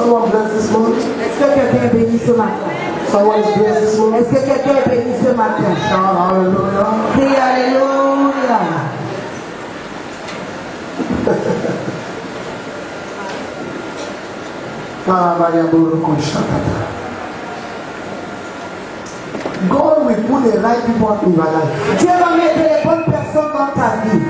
someone blessed this morning? Est-ce que quelqu'un est béni ce matin? Someone is blessed this morning? Est-ce que quelqu'un est béni ce matin? Shout hallelujah. Crie alléluia. God will put the right people in your life. Dieu va mettre les bonnes personnes dans ta vie.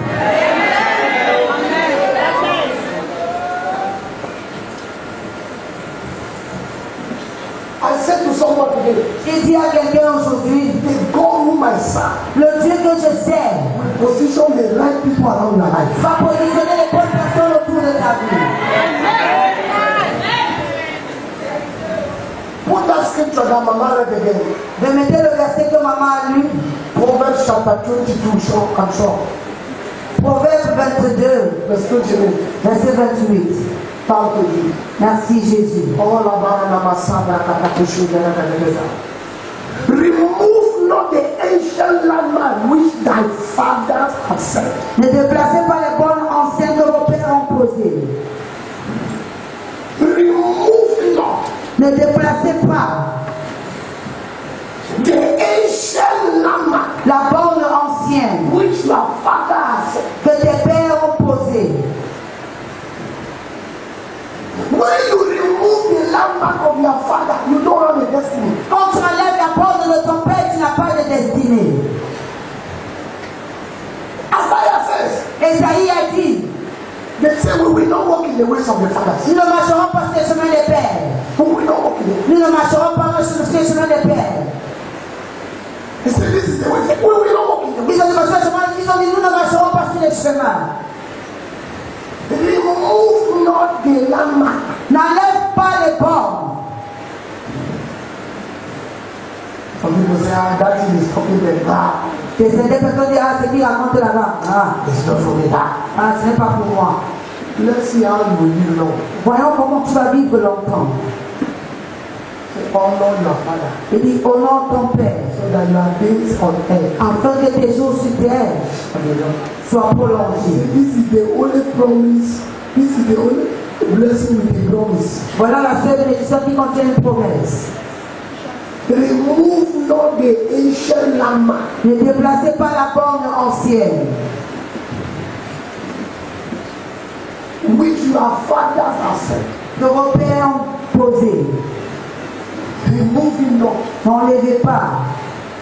I said to someone today, J'ai dit à quelqu'un aujourd'hui, the God whom I serve le Dieu que je sers will position the right people around your life. va positionner les bonnes personnes autour de ta vie. Put that scripture that Mama read again. Remettez le verset que maman a lu. Proverbs chapter 22, I'm sure. Proverbe 22, Verse 28. verset 28. Thank you. Merci Jésus. Remove not the ancient landmark which thy fathers have set. Ne déplacez pas les bonnes anciennes que vos pères ont posées. Remove not Ne déplacez pas the ancient landmark la borne ancienne which your father has set. que tes pères ont posée. When you remove the landmark of your father, you don't have a destiny. Quand tu enlèves la borne de ton père, tu n'as pas de destinée. Isaiah says, Esaïe a dit, they say we will not walk in the ways of the fathers. nous ne marcherons pas sur le chemin des pères. We will not walk in it. Nous ne marcherons pas sur le chemin des pères. He said, this is the way. We will not walk in the ways. Ils ont dit, nous ne marcherons pas sur les chemins. Remove not the landmark. N'enlève pas les bornes. Some people say, that thing is talking like that. Des personnes disent, c'est qui raconte là-bas. It's not for me that. Ce n'est pas pour moi. Let's see how you will live long. Voyons comment tu vas vivre longtemps. Say, honor your father. Il dit, honore ton père. So that your days on earth. Afin que tes jours sur terre soient prolongés. This is the only promise. This is the only blessing with a promise. Voilà la seule bénédiction qui contient une promesse. Remove not the ancient landmark. Ne déplacez pas la borne ancienne. Which your fathers have set. Que vos pères ont posé. Remove it not. N'enlevez pas.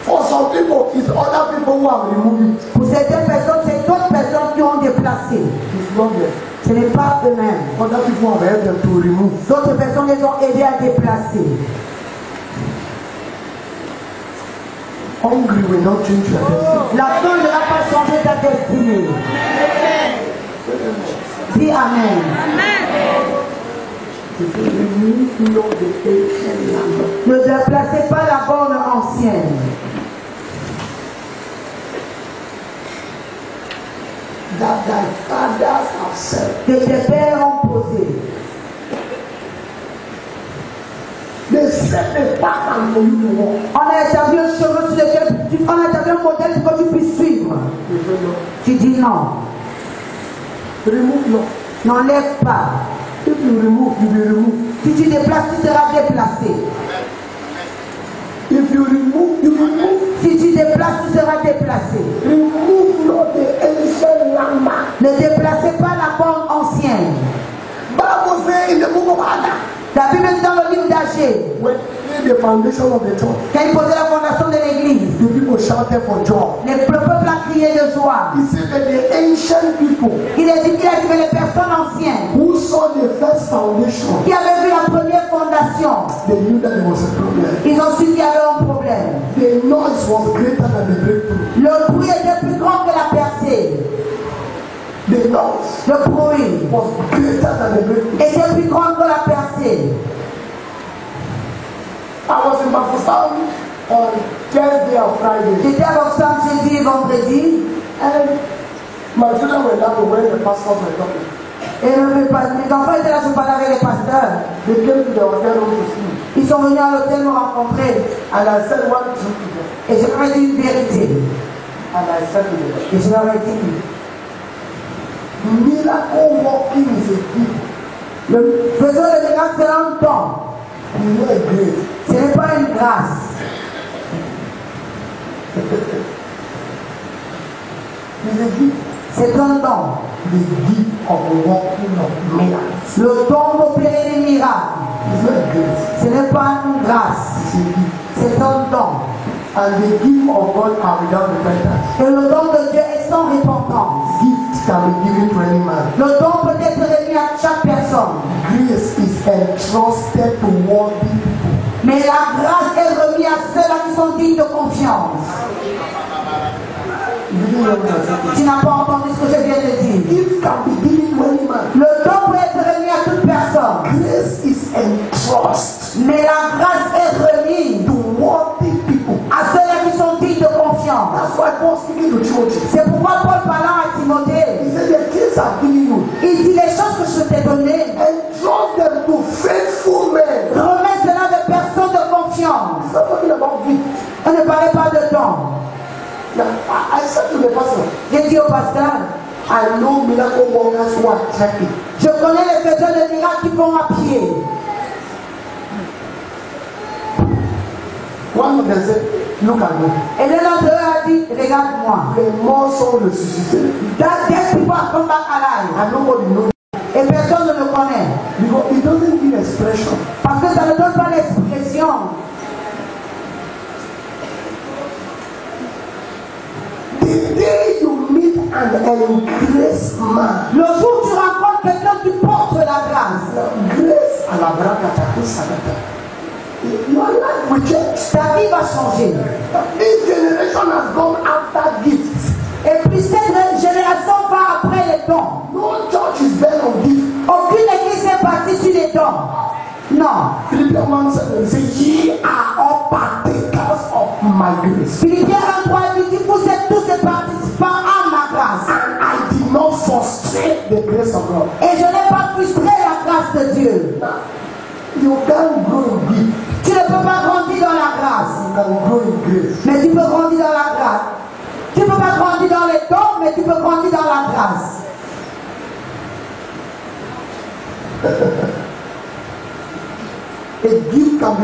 For some people, it's other people who have removed it. Pour certaines personnes, c'est d'autres personnes qui ont déplacé. It's not there. Ce n'est pas eux-mêmes. Other people have helped them to remove. D'autres personnes les ont aidés à déplacer. Hungry will not change your destiny. La faim ne va pas changer ta destinée. Dis Amen. Remove not the ancient landmark. Ne déplacez pas la borne ancienne. That thy fathers have set. Que tes pères ont posé. They set a pattern for you to walk. On a établi un chemin sur lequel on a établi un modèle pour que tu puisses suivre. Tu dis non. Remove not. N'enlève pas. If you remove, you will remove. Si tu déplaces, tu seras déplacé. If you remove, you will remove. Si tu déplaces, tu seras déplacé. Remove not the ancient landmark. Ne déplacez pas la borne ancienne. Bible says in the book of Haggai, La Bible dit dans le livre d'Agé, when they laid the foundation of the church, quand il posait la fondation de l'église, the people shouted for joy. le peuple a crié de joie. He said that the ancient people Il a dit que les personnes anciennes who saw the first foundation, qui avaient vu la première fondation, they knew that there was a problem. ils ont su qu'il y avait un problème. The noise was greater than the breakthrough. Le bruit était plus grand que la percée. The noise Le bruit was greater than the breakthrough. était plus grand que la percée. I was in Bafoussam on Thursday or Friday, J'étais à Boxam jeudi et vendredi. and my children were down to where the pastors were talking. Et mes enfants étaient là, je parlais avec les pasteurs. They came to the hotel room to see. Ils sont venus à l'hôtel me rencontrer. And I said one truth to them. Et je leur ai dit une vérité. And I said to them, Et je leur ai dit, miracle working is a gift. Faisons le miracle, c'est un don. It's not a grace. Ce n'est pas une grâce. It's a gift. C'est un don. The gift of working of miracles. Le don d'opérer des miracles. It's not a grace. Ce n'est pas une grâce. It's a gift. C'est un don. And the gift of God are without repentance. Et le don de Dieu est sans repentance. Gift can be given to any man. Le don peut être remis à chaque personne. Grace is entrusted to worthy people. Mais la grâce est remise à ceux-là qui sont dignes de confiance. You didn't hear what I said. Tu n'as pas entendu ce que je viens de dire. Gift can be given to any man. Le don peut être remis à toute personne. Grace is entrusted Mais la grâce est remise to worthy people. à ceux-là qui sont dignes de confiance. That's why Paul speaking to Timothy. C'est pourquoi Paul parlant à Timothée, He said, the gifts are given you. il dit les choses que je t'ai données, Entrust them to faithful men. remets cela de personnes de confiance. He's not talking about gift. On ne parlait pas de don. Now, I said to the pastor, J'ai dit au pasteur, I know miracle workers who are checking. je connais les faiseurs de miracles qui vont à pied. One of them said, look at me. Et l'un d'entre eux a dit, regarde-moi. Les morts sont ressuscités. That dead people are come back alive. And nobody knows. Et personne ne le connaît. Because it doesn't give expression. Parce que ça ne donne pas l'expression. The day you meet an engraced man, Le jour où tu rencontres quelqu'un qui porte la grâce, grace à la brakata, your life will change. ta vie va changer. This generation has gone after gifts. Et puis cette génération va après les dons. No church is built on gifts. Aucune église est bâtie sur les dons. Non. Philippians 1:7 says, ye are all partakers of my grace. Philippiens 1:3 dit, vous êtes tous des participants à ma grâce. And I did not frustrate the grace of God. Et je n'ai pas frustré la grâce de Dieu. You can't grow in gift. Tu ne peux pas grandir dans la grâce, You can grow in grace. mais tu peux grandir dans la grâce. Tu ne peux pas grandir dans les dons, mais tu peux grandir dans la grâce. A gift can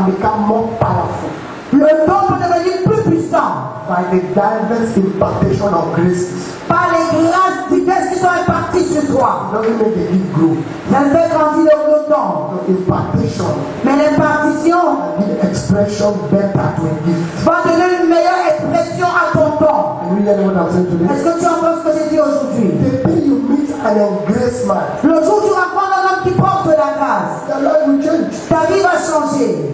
become more powerful Le don peut devenir plus puissant by the diverse impartation of graces. par les grâces diverses qui sont imparties sur toi. It doesn't make the gift grow. Ça ne fait grandir le don. The impartation Mais l'impartition give expression better to a gift. va donner une meilleure expression à ton don. You really know what I'm saying today? Est-ce que tu entends ce que j'ai dit aujourd'hui? The day you meet an engraced man, Le jour où tu rencontres un homme qui porte la grâce, the life will change. ta vie va changer.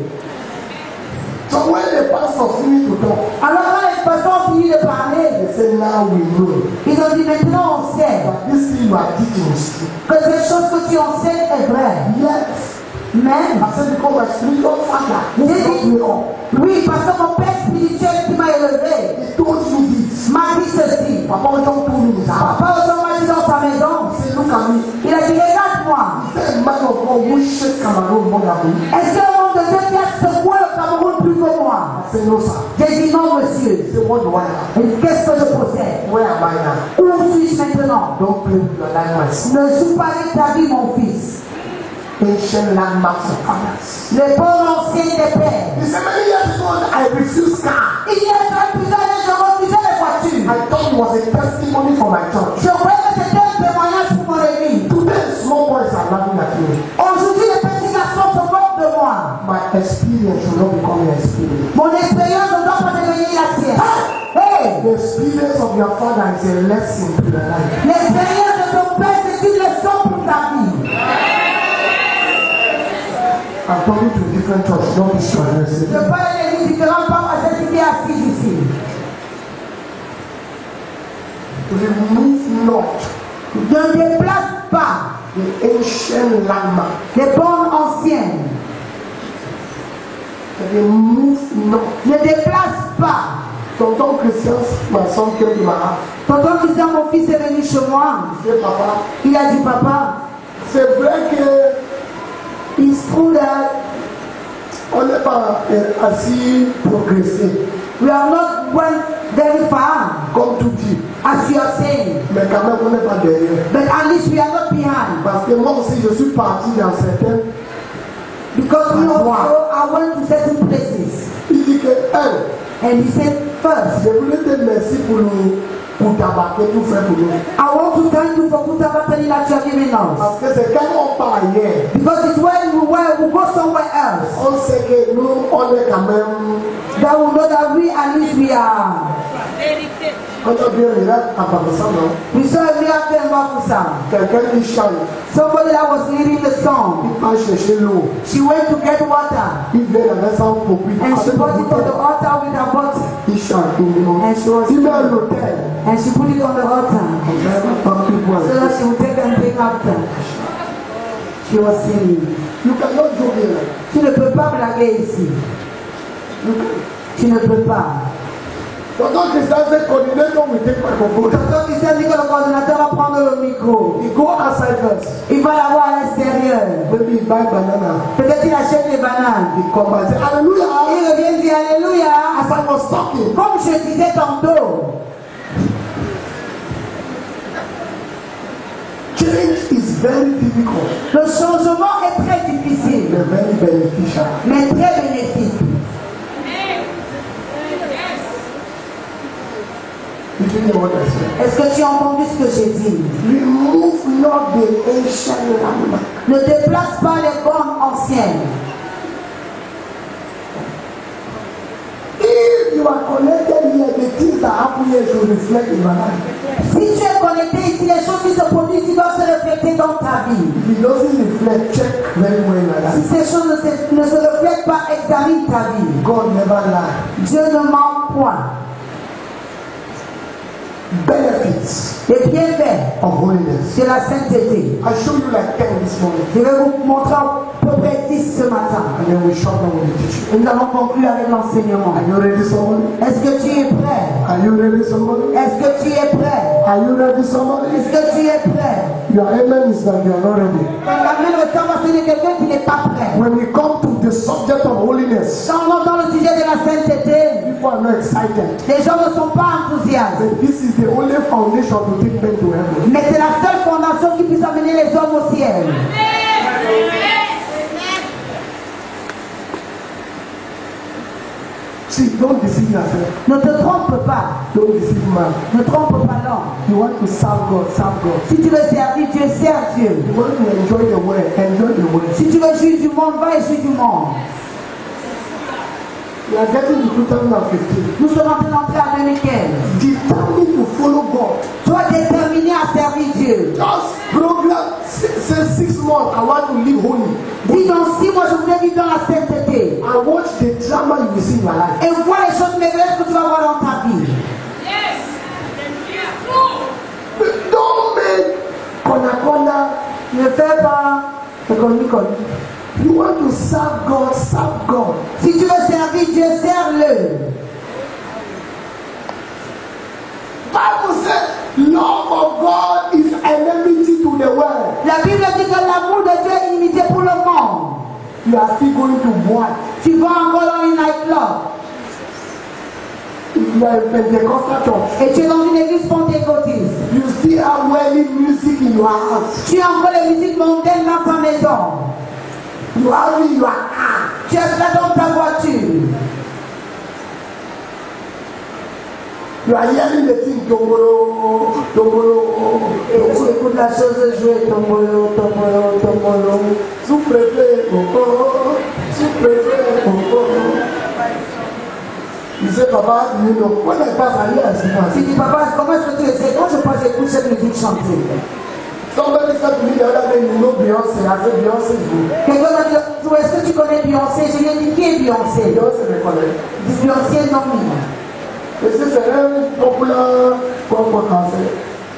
So when the pastor finished to talk, Alors quand les pasteurs ont fini de parler, they say, now we know ils ont dit maintenant on sait that this thing you are teaching is true. que cette chose que tu enseignes est vraie. Yes. Mais, I said, because my spiritual father who brought me up, oui, parce que mon père spirituel qui m'a élevé he told you this. m'a dit ceci. Papa John told me in his heart. Papa Ojo m'a dit dans sa maison, He said, look at me. il a dit regarde-moi. He said, man of God who shake Cameroon more than me. Est-ce que le monde de Dieu qui a secoué le Cameroun plus que moi? I said, no, sir. J'ai dit non monsieur. He said, what do I have? Et qu'est-ce que je possède? Where am I now? Où suis-je maintenant? Don't play with your life, my son. Ne joue pas avec ta vie mon fils. Ancient landmarks of fathers. Les bons anciens des pères. He said, many years ago, I refused car. Il y a plusieurs années, je refusais les voitures. I thought it was a testimony for my church. Je croyais que c'était un témoignage pour mon église. Today, small boys are laughing at me. Aujourd'hui, les petits garçons se moquent de moi. My experience should not become your experience. Mon expérience ne doit pas devenir la tienne. Hey! The experience of your father is a lesson to your life. L'expérience de ton père, c'est une leçon pour ta vie. I'm talking to a different church, not this church. Je parle à l'église différente, pas à celle qui est assise ici. Remove not Ne déplace pas the ancient landmark. les bornes anciennes. Remove not. Ne déplace pas. Tonton Christian, my son came to my house. Tonton Christian, mon fils est venu chez moi. He said, Papa, Il a dit, papa, c'est vrai que it's true that on n'est pas assez progressé, we have not went very far, comme tout dit. as you are saying. Mais quand même, on n'est pas derrière. But at least we are not behind. But Parce que moi aussi, je suis parti dans certains. Because me also, I went to certain places. Il dit que, And he said, first, je voulais te remercier pour tabac que tu fais pour nous. I want to thank you for Kutabatani that you are giving us. Parce que c'est quand on part ailleurs. Because it's when we go somewhere else. On sait que nous, on est quand même. That we know that we, at least we are. Quand on vient à Pakistan, We saw a miracle in Bakusa. quelqu'un qui chante, Somebody that was leading the song. il va chercher l'eau. She went to get water. Il vient avec son produit. And she brought it on the altar with her bottle. Il chante tout le monde. And she was Il met à l'hôtel. and she put it on the altar. Comme ça, elle va pas plus boire. So that she would take and drink after. She was singing. You cannot joke here. Tu ne peux pas blaguer ici. Tu ne peux pas. Tonton Christian, c'est coordinateur, we take microphone. Tonton Christian dit que le coordinateur va prendre le micro. He go outside first. Il va l'avoir à l'extérieur. Maybe he buy banana. Peut-être il achète des bananes. He come back and say, Hallelujah. Il revient dire Alléluia. As I was talking. Comme je disais tantôt. Change is very difficult. Le changement est très difficile. But very beneficial. Mais très bénéfique. Did you hear what I said? Est-ce que tu as entendu ce que j'ai dit? Remove not the ancient landmark. Ne déplace pas les bornes anciennes. If you are connected here, the things that happen here should reflect in your life. Si tu es connecté ici, les choses qui se produisent, doivent se refléter dans ta vie. If it doesn't reflect, check very well in your Si life. ces choses ne se reflètent pas, examine ta vie. God never lie. Dieu ne ment point. Benefits Les bienfaits of holiness. de la sainteté. I show you like 10 this morning. Je vais vous montrer à peu près 10 ce matin. And then we shut down with the teaching. Et nous allons conclure avec l'enseignement. Are you ready, somebody? Est-ce que tu es prêt? Are you ready, somebody? Est-ce que tu es prêt? Are you ready, somebody? Est-ce que tu es prêt? Your amen is that you are not ready. Quand la main ressemble à celle de quelqu'un qui n'est pas prêt. When we come to the subject of holiness, Quand on entend le sujet de la sainteté, people are not excited. les gens ne sont pas enthousiastes. But this is the only foundation to take men to heaven. Mais c'est la seule fondation qui puisse amener les hommes au ciel. See, don't deceive yourself. Ne te trompe pas. Don't deceive man. Ne trompe pas l'homme. You want to serve God, serve God. Si tu veux servir Dieu, sers Dieu. You want to enjoy the word, enjoy the word. Si tu veux jouir du monde, va et jouir du monde. We are getting to 2015. Nous sommes en train d'entrer en 2015. Determined to follow God. Sois déterminé à servir Dieu. Just program, say 6 months, I want to live holy. Dis dans 6 mois, je voudrais vivre dans la sainteté. And watch the drama you will see in your life. Et vois les choses merveilleuses que tu vas voir dans ta vie. Don't make corner. Ne fais pas économie. You want to serve God, serve God. Si tu veux servir Dieu, sers-le. Bible says, love of God is enmity to the world. La Bible dit que l'amour de Dieu est inimité pour le monde. You are still going to what? Tu vas encore dans une nightclub. If you are a Pentecostal church, Et tu es dans une église pentecôtiste. you still have worldly music in your house. Tu as encore les musiques mondaines dans ta maison. You have it in your car. Tu as cela dans ta voiture. You are hearing the thing, tombolo. Et tu écoutes la chose jouer. Tombolo, tombolo, tombolo. Sous-préfet, sous-préfet, il dit, papa, you know, when I pass, I hear Tu dis, papa, comment est-ce que tu essaies? Quand je passe, j'écoute cette musique chantée. Somebody said to me the other day, you know Beyonce. I said, Beyonce is good. Quelqu'un m'a dit, est-ce que tu connais Beyoncé? Je lui ai dit, qui est Beyoncé? Beyonce, me connaît. Beyoncé, non. Et c'est un populaire comme français.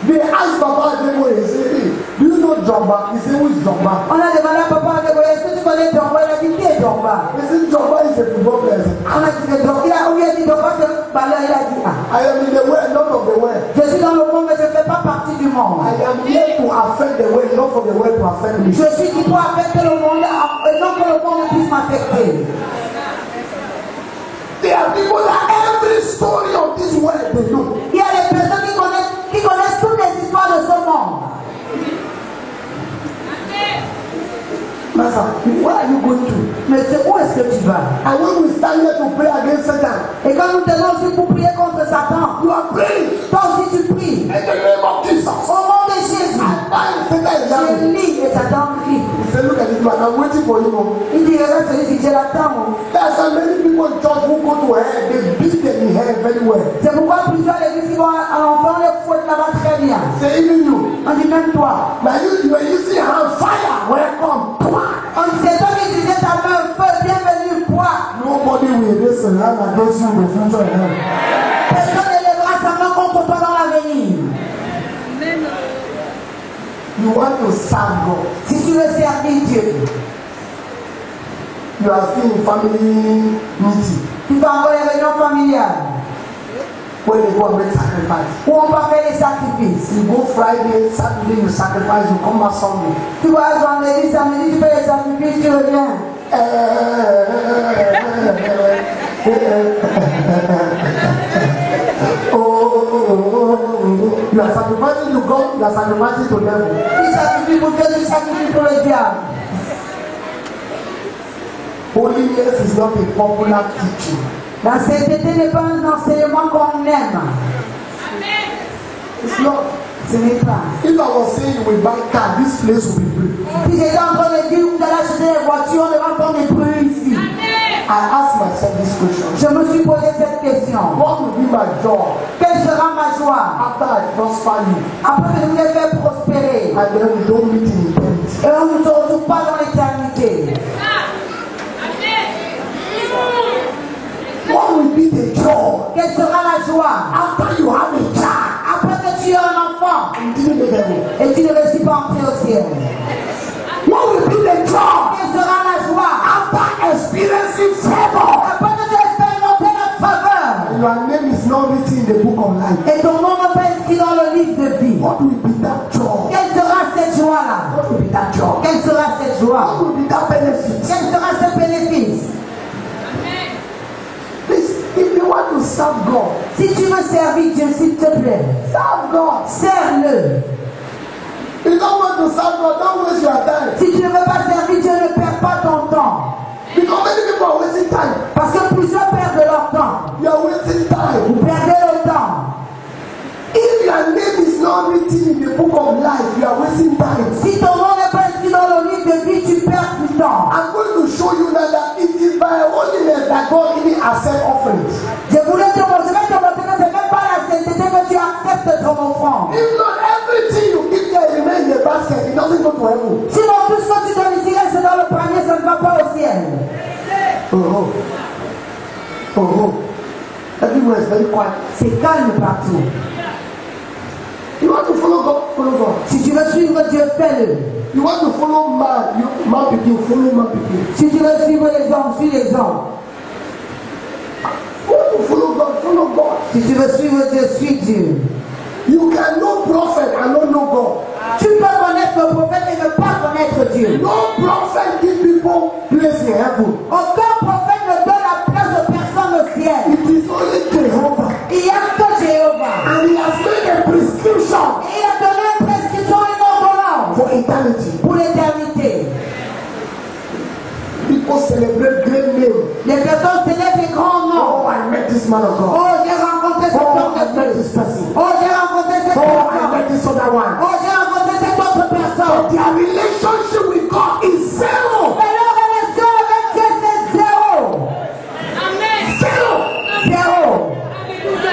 They asked Papa Adebo, he said, hey, do you know Jomba? He said, who is Jomba? On a demandé à papa Adebo, est-ce que tu connais Jomba? Il a dit, qui est Jomba? He said, Jomba is a football player. On a dit que Jomba, on lui a dit, Jomba, c'est un balleur. Il a dit, ah. I am in the world, not of the world. Je suis dans le monde, mais je ne fais pas partie du monde. I am here to affect the world, not for the world to affect me. Je suis qui pour affecter le monde, et non que le monde puisse m'affecter. There are people that every story of this world they know. Il y a des personnes qui connaissent toutes les histoires de ce monde. Master, where are you going to? Mais où est-ce que tu vas? And when we stand here to pray against Satan, Et quand nous tenons aussi pour prier contre Satan, you are praying toi aussi tu pries. in the name of Jesus. Au nom de Jésus, Satan is je down. lis et Satan crie. He said, look at this man, I'm waiting for you. Il dit, regarde celui-ci, je l'attends. There are so many people in church who go to hell, they beat them in hell very well. C'est pourquoi plusieurs églises qui vont à l'enfant les fouettent là-bas très bien. Say, even you. On dit même toi. But you are using hand fire, welcome. On dit, c'est toi qui disais ta main feu, bienvenue, quoi. Nobody will raise a hand against you in the future in hell. Personne ne lèvera sa main contre toi dans l'avenir. You want to serve God. Si tu veux servir Dieu, You are still in family meeting tu vas encore les réunions familiales when they go and make sacrifice. où on va faire les sacrifices. You go Friday, Saturday, you sacrifice, you come back Sunday. Tu vas vendredi, samedi, tu fais les sacrifices, tu reviens. You are sacrificing to God, you are sacrificing to devil. Tu sacrifies pour Dieu, tu sacrifies pour le diable. Holiness is not a popular teaching. La sainteté n'est pas un enseignement qu'on aime. It's not. Ce n'est pas. If I was saying you will buy car, this place will be free. Si j'étais en train de dire vous allez acheter des voitures, on va entendre des bruits ici. I asked myself this question. Je me suis posé cette question. What will be my joy Quelle sera ma joie after I prosper you après que je vous ai fait prospérer and then we don't meet in eternity? et on ne se retrouve pas dans l'éternité? What will be the joy Quelle sera la joie after you have a child après que tu aies un enfant and didn't make heaven? et tu ne réussis pas à entrer au ciel? What will be the joy Quelle sera la joie after experiencing favor? après que tu aies expérimenté la faveur Your name is not written in the book of life. et ton nom n'est pas inscrit dans le livre de vie? What will be that joy? Quelle sera cette joie-là? What will be that joy? Quelle sera cette joie? What will be that benefit? Quel sera ce bénéfice? Please, if you want to serve God, Si tu veux servir Dieu, s'il te plaît, serve God. sers-le. If you don't want to serve God, don't waste your time. Si tu ne veux pas servir Dieu, ne perds pas ton temps. Because many people are wasting time. Parce que plusieurs perdent leur temps. You are wasting time. Vous perdez le temps. If your name is not written in the book of life, you are wasting time. Si ton nom n'est pas inscrit dans le livre de vie, tu perds du temps. I'm going to show you now that it is by holiness that God even accepts offerings. Je vais te montrer que ce n'est même pas la sainteté que tu acceptes ton offrande. If not everything you give there remains in the basket, it doesn't go to heaven. Sinon, tout ce que tu donnes ici reste dans le panier, ça ne va pas au ciel. Oh, oh, oh. Everywhere is very quiet. C'est calme partout. You want to follow God? Follow God. Si tu veux suivre Dieu, fais-le. You want to follow man? Man begin, follow man begin. Si tu veux suivre les hommes, suis les hommes. You want to follow God? Follow God. Si tu veux suivre Dieu, suis Dieu. You can know prophet and not know God. Tu peux connaître le prophète et ne pas connaître Dieu. No prophet give people place in heaven. Aucun prophète ne donne la place aux personnes au ciel. It is only Jehovah. Il n'y a que Jéhovah. And he has made a prescription Et il a donné une prescription, une ordonnance for eternity. pour l'éternité. People celebrate great names. Les personnes célèbrent les grands noms. Oh, I met this man of God. Oh, j'ai rencontré cet Oh, homme I de met Dieu. this person. Oh, j'ai rencontré cette Oh, I personne. met this other one. Oh, j'ai rencontré cette autre personne. But their relationship with God is zero. Mais leur relation avec Dieu, c'est zéro. Zero. Zéro.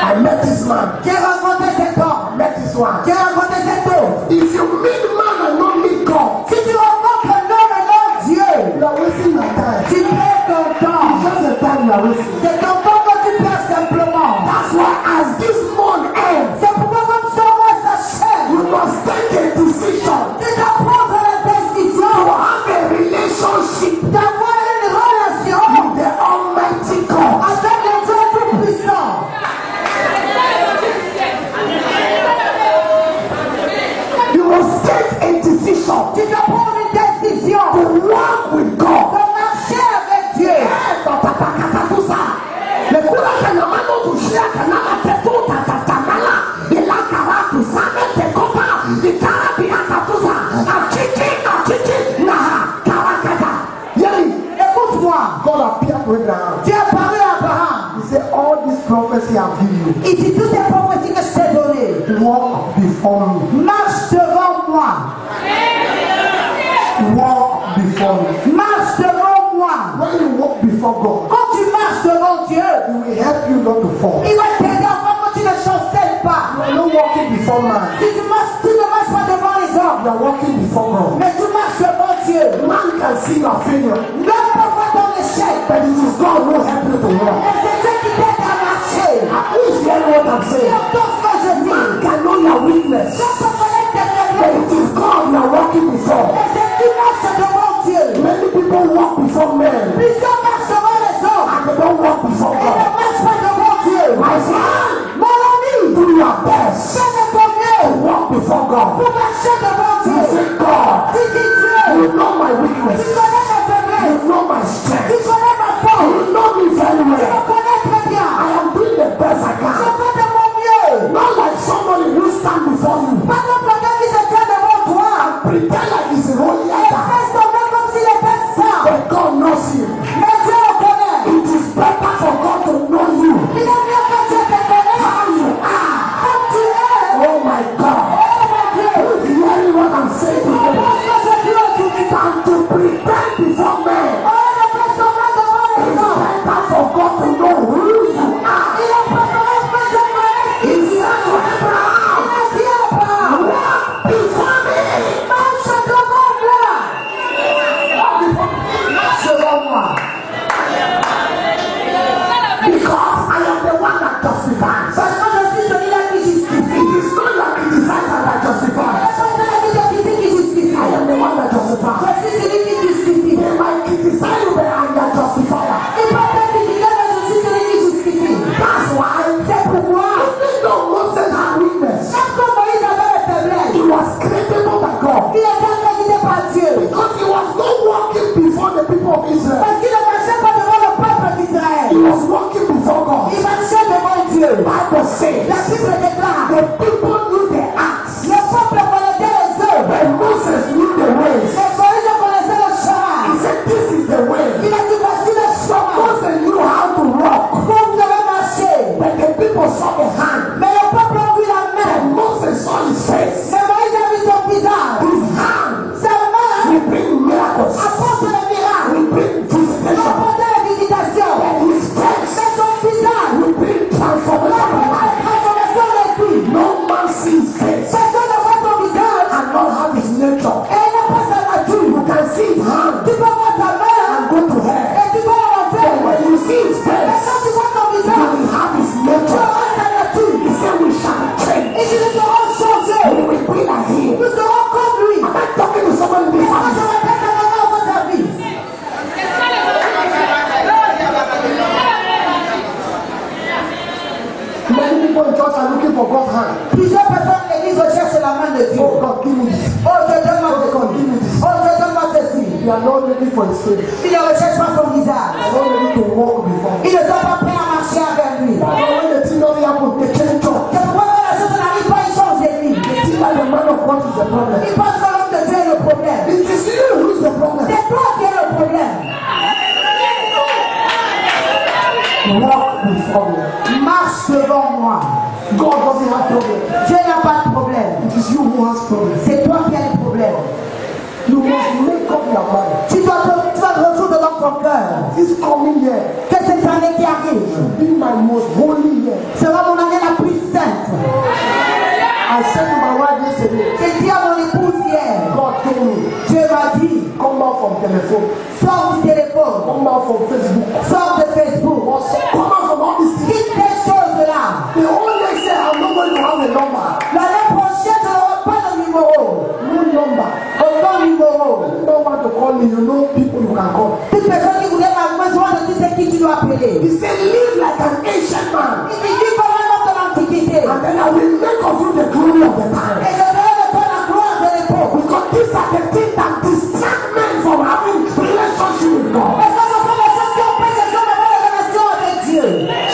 I met this man. J'ai rencontré cet homme. I met this one. J'ai rencontré cet autre. If you meet man and not meet God, Si tu rencontres l'homme et non Dieu, you are wasting your time. tu perds ton temps. It's just the time you are wasting. C'est ton temps que tu perds simplement. That's why as this month ends, C'est pourquoi comme ce mois s'achève, you must take a decision tu dois prendre la to décision have a relationship d'avoir une relation with the Almighty God. avec le Dieu Tout-Puissant. You must take a decision Tu dois prendre une décision to walk with God. de marcher avec Dieu. prophecy I've given you. Il dit toutes les prophéties que je t'ai données. Walk before me. Marche devant moi. Walk before me. Marche devant moi. When you walk before God, Quand tu marches devant Dieu, He will help you not to fall. il va t'aider afin que tu ne chancelles pas. You are not walking before man. Si tu ne marches pas devant les hommes, You are walking before God. mais tu marches devant Dieu. Man can see your failure, L'homme peut voir ton échec, but it is God who help you to walk. et c'est Dieu qui t'aide à marcher. Who is hearing what I'm Et saying? entends ce que je dis. Man can know your weakness, Je peux connaître tes but faiblesses, it is God you are walking before. et c'est tu marches devant Dieu. Many people walk before men, Plusieurs marchent devant les hommes, and they don't walk before et ne God. marchent pas devant Dieu. My friend, Mon ami, do your best fais de ton mieux to walk before God. pour marcher devant You Dieu. say, God, Tu dis Dieu, you know my tu weakness, connais mes faiblesses, you know my tu strength, connais ma force, you know me very tu me well. connais très bien. I am doing the best I Je can. fais de mon mieux. Not like somebody who stand before you Pas comme quelqu'un qui se tient devant toi and pretend like he's a holy et altar, fait semblant comme s'il était saint. but God knows him. Mais Dieu le connaît. It is better for God to know you Il est mieux que Dieu te connaisse how you are. comme tu es. Oh my God. Oh mon Dieu. Who is hearing what I'm saying today? Parce que je dis aujourd'hui, Than to pretend before men. oh, ne fais semblant devant les It's hommes. better for God to know who you are. Il est préférable que je connaisse qui He tu es. said to Abraham, Il a dit à Abraham, walk before me. marche devant moi. Marche devant moi. Because I am the one that justifies. Parce que je suis celui-là qui justifie. It is not your criticizer that justifies. C'est pas celui qui te critique qui justifie. I am the one that justifies. Je suis celui qui justifie. They might criticize you, but I am the justifier. Il peut te critiquer, mais je suis celui qui justifie. That's why C'est pourquoi, even though Moses had weakness, même quand Moïse avait des faiblesses, he was credible by God. il était crédité par Dieu. Because he was not walking before the people of Israel. Parce qu'il ne marchait pas devant le peuple d'Israël. He was walking before God. Il marchait devant Dieu. Bible says La Bible déclare, the people knew the acts, le peuple connaissait les œuvres. but Moses knew the ways. Mais Moïse connaissait le chemin. He said, this is the way. Il a dit, voici le chemin. Moses knew how to walk, Vous devez marcher. but the people saw the hand. Mais le peuple a vu la main. And Moses saw his face. Mais Moïse a vu son visage. His hand Sa main will bring miracles, apporte les miracles. will bring visitation, Apporte les visitations. and his face Mais son visage will bring transformation. la transformation de vie. No man sees face Personne ne voit ton visage and not have his nature. et il n'a pas sa nature. You can see his hand Tu peux voir ta main and go to hell. et tu vas en But enfer. when you see his Mais face, quand tu vois ton you visage, will have his tu nature. auras sa nature. He said, we shall change. Et tu serons changé. We will be like him. Nous serons comme lui. Am I talking to somebody in Et this moi, je family? répète à maman dans ta vie. Many people in church are looking for God's hand. Plusieurs personnes à l'église recherchent la main de Dieu. Oh God, give me this. Oh Dieu, donne-moi Oh God, give me ceci. this. Oh Dieu, donne-moi ceci. You are not looking for his face. Il ne recherche pas son visage. You are not ready to walk before. Ils ne sont pas prêts à marcher avec lui. But when the thing doesn't happen, they change church. C'est pourquoi quand la chose n'arrive pas, ils changent d'église. They think that the man of God is the problem. Ils pensent que l'homme de Dieu est le problème. It is you who is the problem. C'est toi qui es le problème. Walk before me. Marche devant moi. God doesn't have problem. Dieu n'a pas de problème. It is you who has problem. C'est toi qui as le problème. You must make up your mind. Tu dois te retourner dans ton cœur. This coming year Que cette année qui arrive be my most holy year. sera mon année la plus sainte. I said to my wife yesterday, J'ai dit à mon épouse hier, God told me, Dieu m'a dit, come out from telephone, sors du téléphone, come out from Facebook, sors de Facebook, come out from all these things. quitte ces choses-là. The whole day say I'm not going to have a number. L'année prochaine, je n'aurai pas de numéro. No number. Aucun numéro. You don't want to call me, you know people you can call. Toute personne qui voulait ma besoin de tout ce qui tu dois appeler. He said, live like an ancient man. Il dit, vis comme un homme de l'Antiquité. And then I will make of you the glory of the Et time. je ferai de toi la gloire de l'époque. Because these are the things that distract men from having relationship with God. Parce que ce sont les choses qui empêchent les gens d'avoir des relations avec Dieu.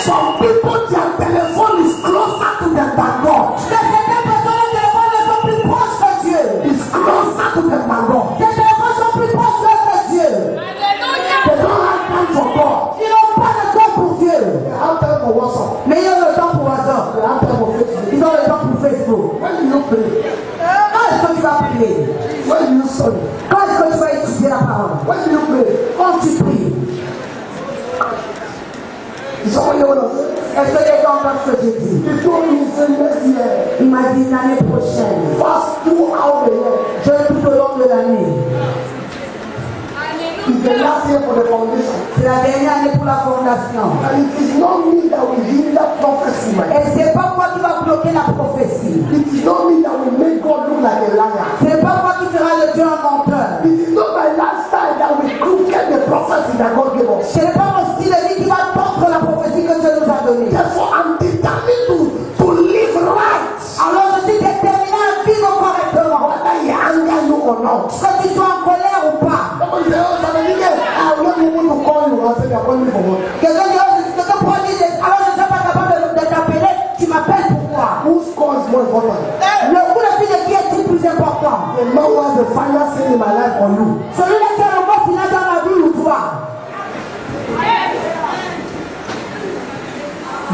Some people, their telephone is closer to them than God. Que certaines personnes, les téléphones ne sont plus proches que Dieu. It's closer to them than God. Ces téléphones sont plus proches d'eux que Dieu. They don't have time for God. Ils n'ont pas de temps pour Dieu. They have time for WhatsApp. Mais ils ont le parole. When you pray, Quand tu pries, is someone here what I'm saying? est-ce que les gens entendent ce que j'ai dit? He told me, he said, next year, Il m'a dit l'année prochaine, fast throughout the year. jeûne tout au long de l'année. It's the last year for the foundation. C'est la dernière année pour la fondation. And it is not me that will hinder prophecy, my friend. Et c'est pas moi qui va bloquer la prophétie. It is not me that will make God look like a liar. C'est pas moi qui fera le Dieu un menteur. It is not my lifestyle that will crooked the prophecy that God gave us. Ce n'est pas mon style de vie qui va contre la prophétie que Dieu nous a donnée. Therefore, I'm determined to live right. Alors je suis déterminé à vivre correctement. Whether he anger you or not. Que tu sois en colère ou pas. Somebody say, oh, I will not be able to call you. I say, you are calling me for what? Quelqu'un pourra dire, alors je ne suis pas capable de t'appeler, tu m'appelles pourquoi? Whose call is more important? Le coup de fil de qui est-il plus important? The man who has the final say in my life or you? Celui-là qui a le mot final dans ma vie ou toi?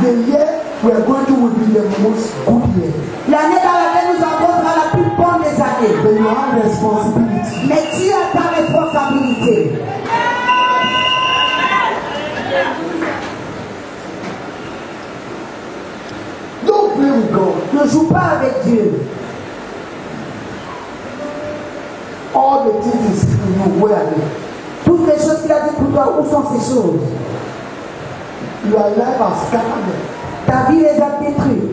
The year we are going to will be the most good year. L'année dans laquelle nous entrons sera la plus bonne des années. But you have responsibility. Mais tu as ta responsabilité. Don't play with God. Ne joue pas avec Dieu. All the things is in you. Where are they? Toutes les choses qu'il a dit pour toi, où sont ces choses? Your life has scattered them. Ta vie les a détruits.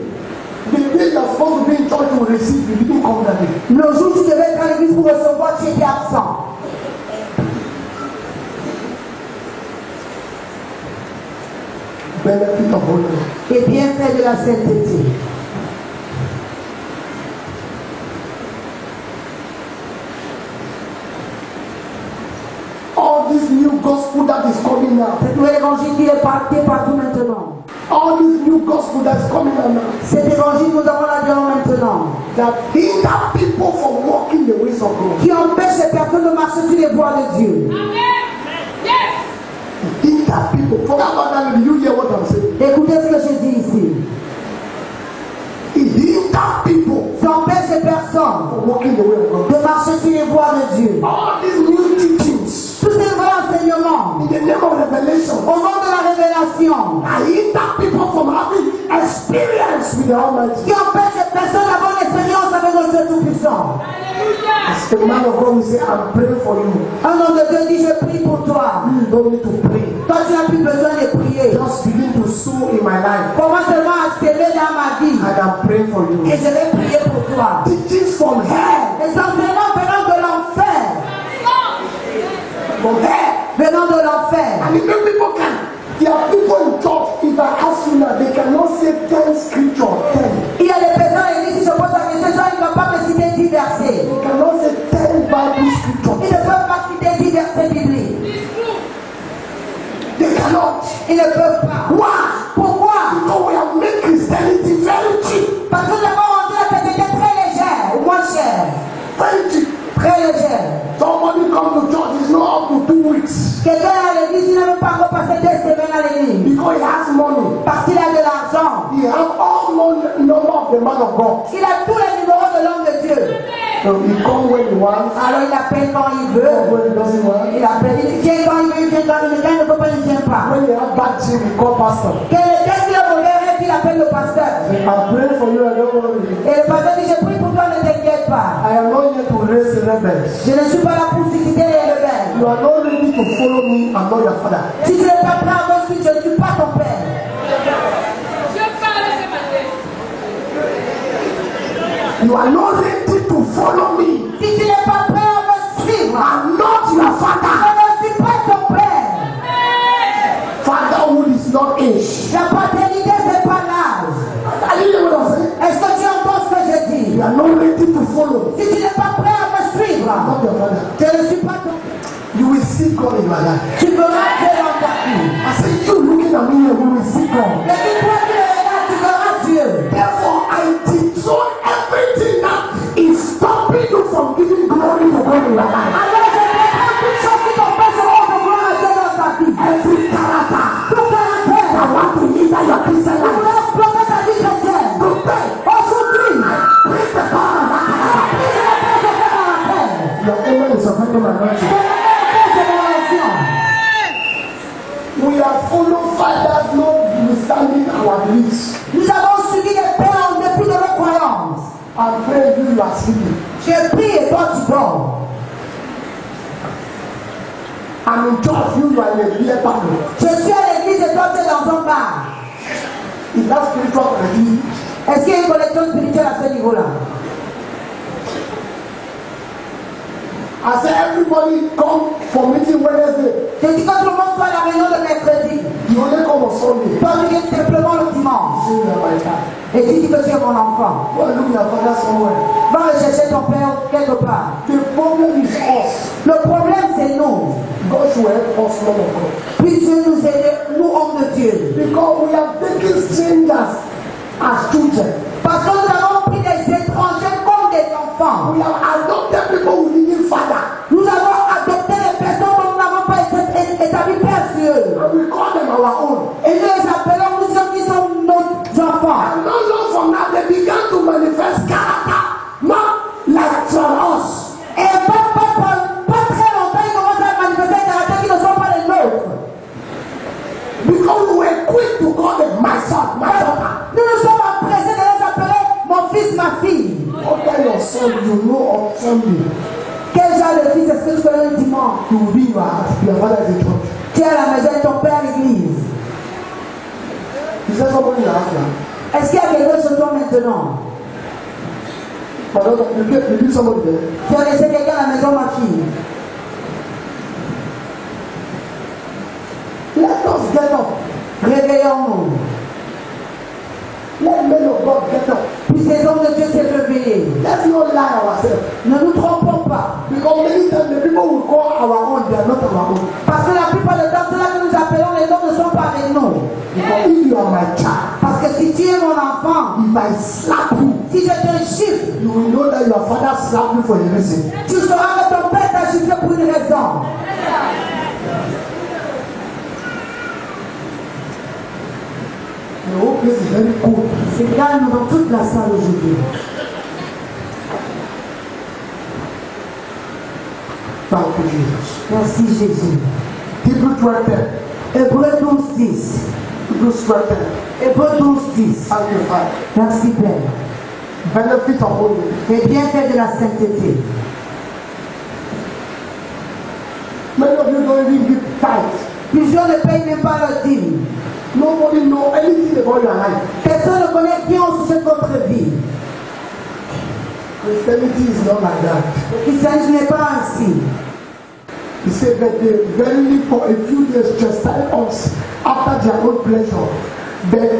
The day you are supposed to be in church to receive, you didn't come that day. Le jour où tu devais être à l'église pour recevoir, tu étais absent. Benefit of holiness. Et bienfait de la sainteté. All this new gospel that is coming now. Cet nouvel évangile qui est partout maintenant. All this new gospel that is coming out now. Cet évangile nous avons là-dedans maintenant. That hinder people from walking the ways of God. Qui empêche les personnes de marcher sur les voies de Dieu. Hinder people. Forget about that. Did you hear what I'm saying? Écoutez ce que je dis ici. It hinder people Ça empêche les personnes from walking the way of God. de marcher sur les voies de Dieu. All these new teachings Tous ces nouveaux enseignements, in the name of revelation. au nom de la révélation, I hinder people from having experience with the Almighty. qui empêche les personnes d'avoir une expérience avec le Dieu Tout-Puissant. As the man of God will say, I'm praying for you. Un homme de Dieu dit, je prie pour toi. You don't need to pray. Toi, tu n'as plus besoin de prier. Just begin to sow in my life. Commence seulement à s'aimer dans ma vie. And I'm praying for you. Et je vais prier pour toi. Teachings from hell. Les enseignements venant de l'enfer. From hell. Venant de l'enfer. And if people can, there are people in church, if I ask you now, they cannot say 10 scripture, 10. Il y a des personnes à l'église qui se posent la question, ils sont incapables de citer 10 versets. They cannot say 10 Bible scripture. Ils ne peuvent pas citer 10 versets bibliques. They cannot. Ils ne peuvent pas. Why? Pourquoi? Because we have made Christianity very cheap. Parce que nous avons rendu la chrétienté très légère, ou moins chère. Very cheap. Très légère. Somebody come to church, it's not up to 2 weeks. Quelqu'un à l'église, il n'a même pas encore passé 2 semaines à l'église. Because he has money. Parce qu'il a de l'argent. He has all number of the man of God. Il a tous les numéros de l'homme de Dieu. So he come when he wants. Alors il appelle quand il Come veut. when he doesn't want. Il appelle, il vient quand il veut, il vient quand il veut. Quand il ne veut pas, il ne vient pas. When he have bad dream, he call pastor. Dès qu'il a mauvais rêve, il appelle le pasteur. I'm praying for you, I don't worry. Et le pasteur dit, je prie pour toi, ne t'inquiète pas. I am not here to raise rebels. Je ne suis pas là pour susciter les rebelles. You are not ready to follow me, I'm not your father. Si tu n'es pas prêt à me suivre, je ne suis pas ton père. You are not ready to follow me. Si tu n'es pas prêt à me suivre, I'm not your je father. ne suis pas ton père. Fatherhood is not age. La paternité, ce n'est pas l'âge. Are you hearing what I'm saying? Est-ce que tu entends ce que je dis? You are not ready to follow. Si tu n'es pas prêt à me suivre, I'm not your father. je ne suis pas ton père. You will see God in my life. Tu verras Dieu dans ta vie. I said, you looking at me here, we will see God. Mais si toi tu le regardes, tu verras Dieu. Therefore, I dethrone everything that is stopping you from giving glory to God in your life. Alors je prends toute chose qui t'empêche de rendre gloire à Dieu dans ta vie. Every character Tout caractère. that want to hinder your Christian Tu life. voulais exploser ta vie chrétienne. Today, Aujourd'hui, break the power of that character. prise la place de ce caractère. Your amen is affecting my anointing. fathers notwithstanding our beliefs. Nous avons suivi les pères en dépit de nos croyances. And pray you are sleeping. J'ai pris et toi tu dors. I'm in church, you are in a beer parlour. Je suis à l'église et toi tu es dans un bar. Is that spiritual connectivity? Est-ce qu'il y a une connexion spirituelle à ce niveau-là? I say everybody come for meeting Wednesday. Je dis que tout le monde soit à la réunion de mercredi. You only come on Sunday. Toi tu viens simplement le dimanche. You are my child. Et tu dis que tu es mon enfant. Go and look your father somewhere. Va rechercher ton père quelque part. The problem is us. Le problème c'est nous. God should help us, Lord of God. Puis Dieu nous aide, nous hommes de Dieu. Because we are taking strangers as children. Parce que nous avons pris des étrangers comme des enfants. We have adopted people who didn't father. Nous avons adopté les personnes dont nous n'avons pas établi père sur eux. And we call them our own. Et nous les appelons, nous sommes qui sont nos enfants. And not long from now, they began to manifest character, not like from us. Et pas très longtemps, ils commencent à manifester des caractères qui ne sont pas les nôtres. Because we were quick to call them my son, my daughter. Nous nous sommes empressés de les appeler mon fils, ma fille. What kind of son you know on Sunday? Quel genre de fils est-ce que tu connais le dimanche? You will be in your house, your father is in church. Tu es à la maison de ton père à l'église. Is there somebody in your house now? Est-ce qu'il y a quelqu'un chez toi maintenant? My daughter, you need somebody there. Tu as laissé quelqu'un à la maison, ma fille. Let us get up. Réveillons-nous. Let men of God get up. Puis ces hommes de Dieu s'est réveillés. Let's not lie ourselves. Ne nous trompons pas. Because many times the people we call our own, they are not our own. Parce que la plupart du temps, ceux-là que nous appelons les noms ne sont pas les noms. Because if you are my child, Parce que si tu es mon enfant, if I slap you, si je te chiffre, you will know that your father slapped you for a reason. tu sauras que ton père t'a chiffré pour une raison. The whole place is very cold. C'est calme dans toute la salle aujourd'hui. Thank you, Jesus. Merci Jésus. Hebrews 12:10. Hébreux 12:10. Hebrews 12:10. Hébreux 12:10. Thank you, Father. Merci Père. Benefit of holiness. Les bienfaits de la sainteté. Many of you don't even give tithes. Plusieurs ne payent même pas leur dîme. Nobody know anything about your life. Personne ne connaît bien au sujet de votre vie. Christianity is not like that. Le christianisme n'est pas ainsi. He said that they verily for a few days chastise us after their own pleasure, but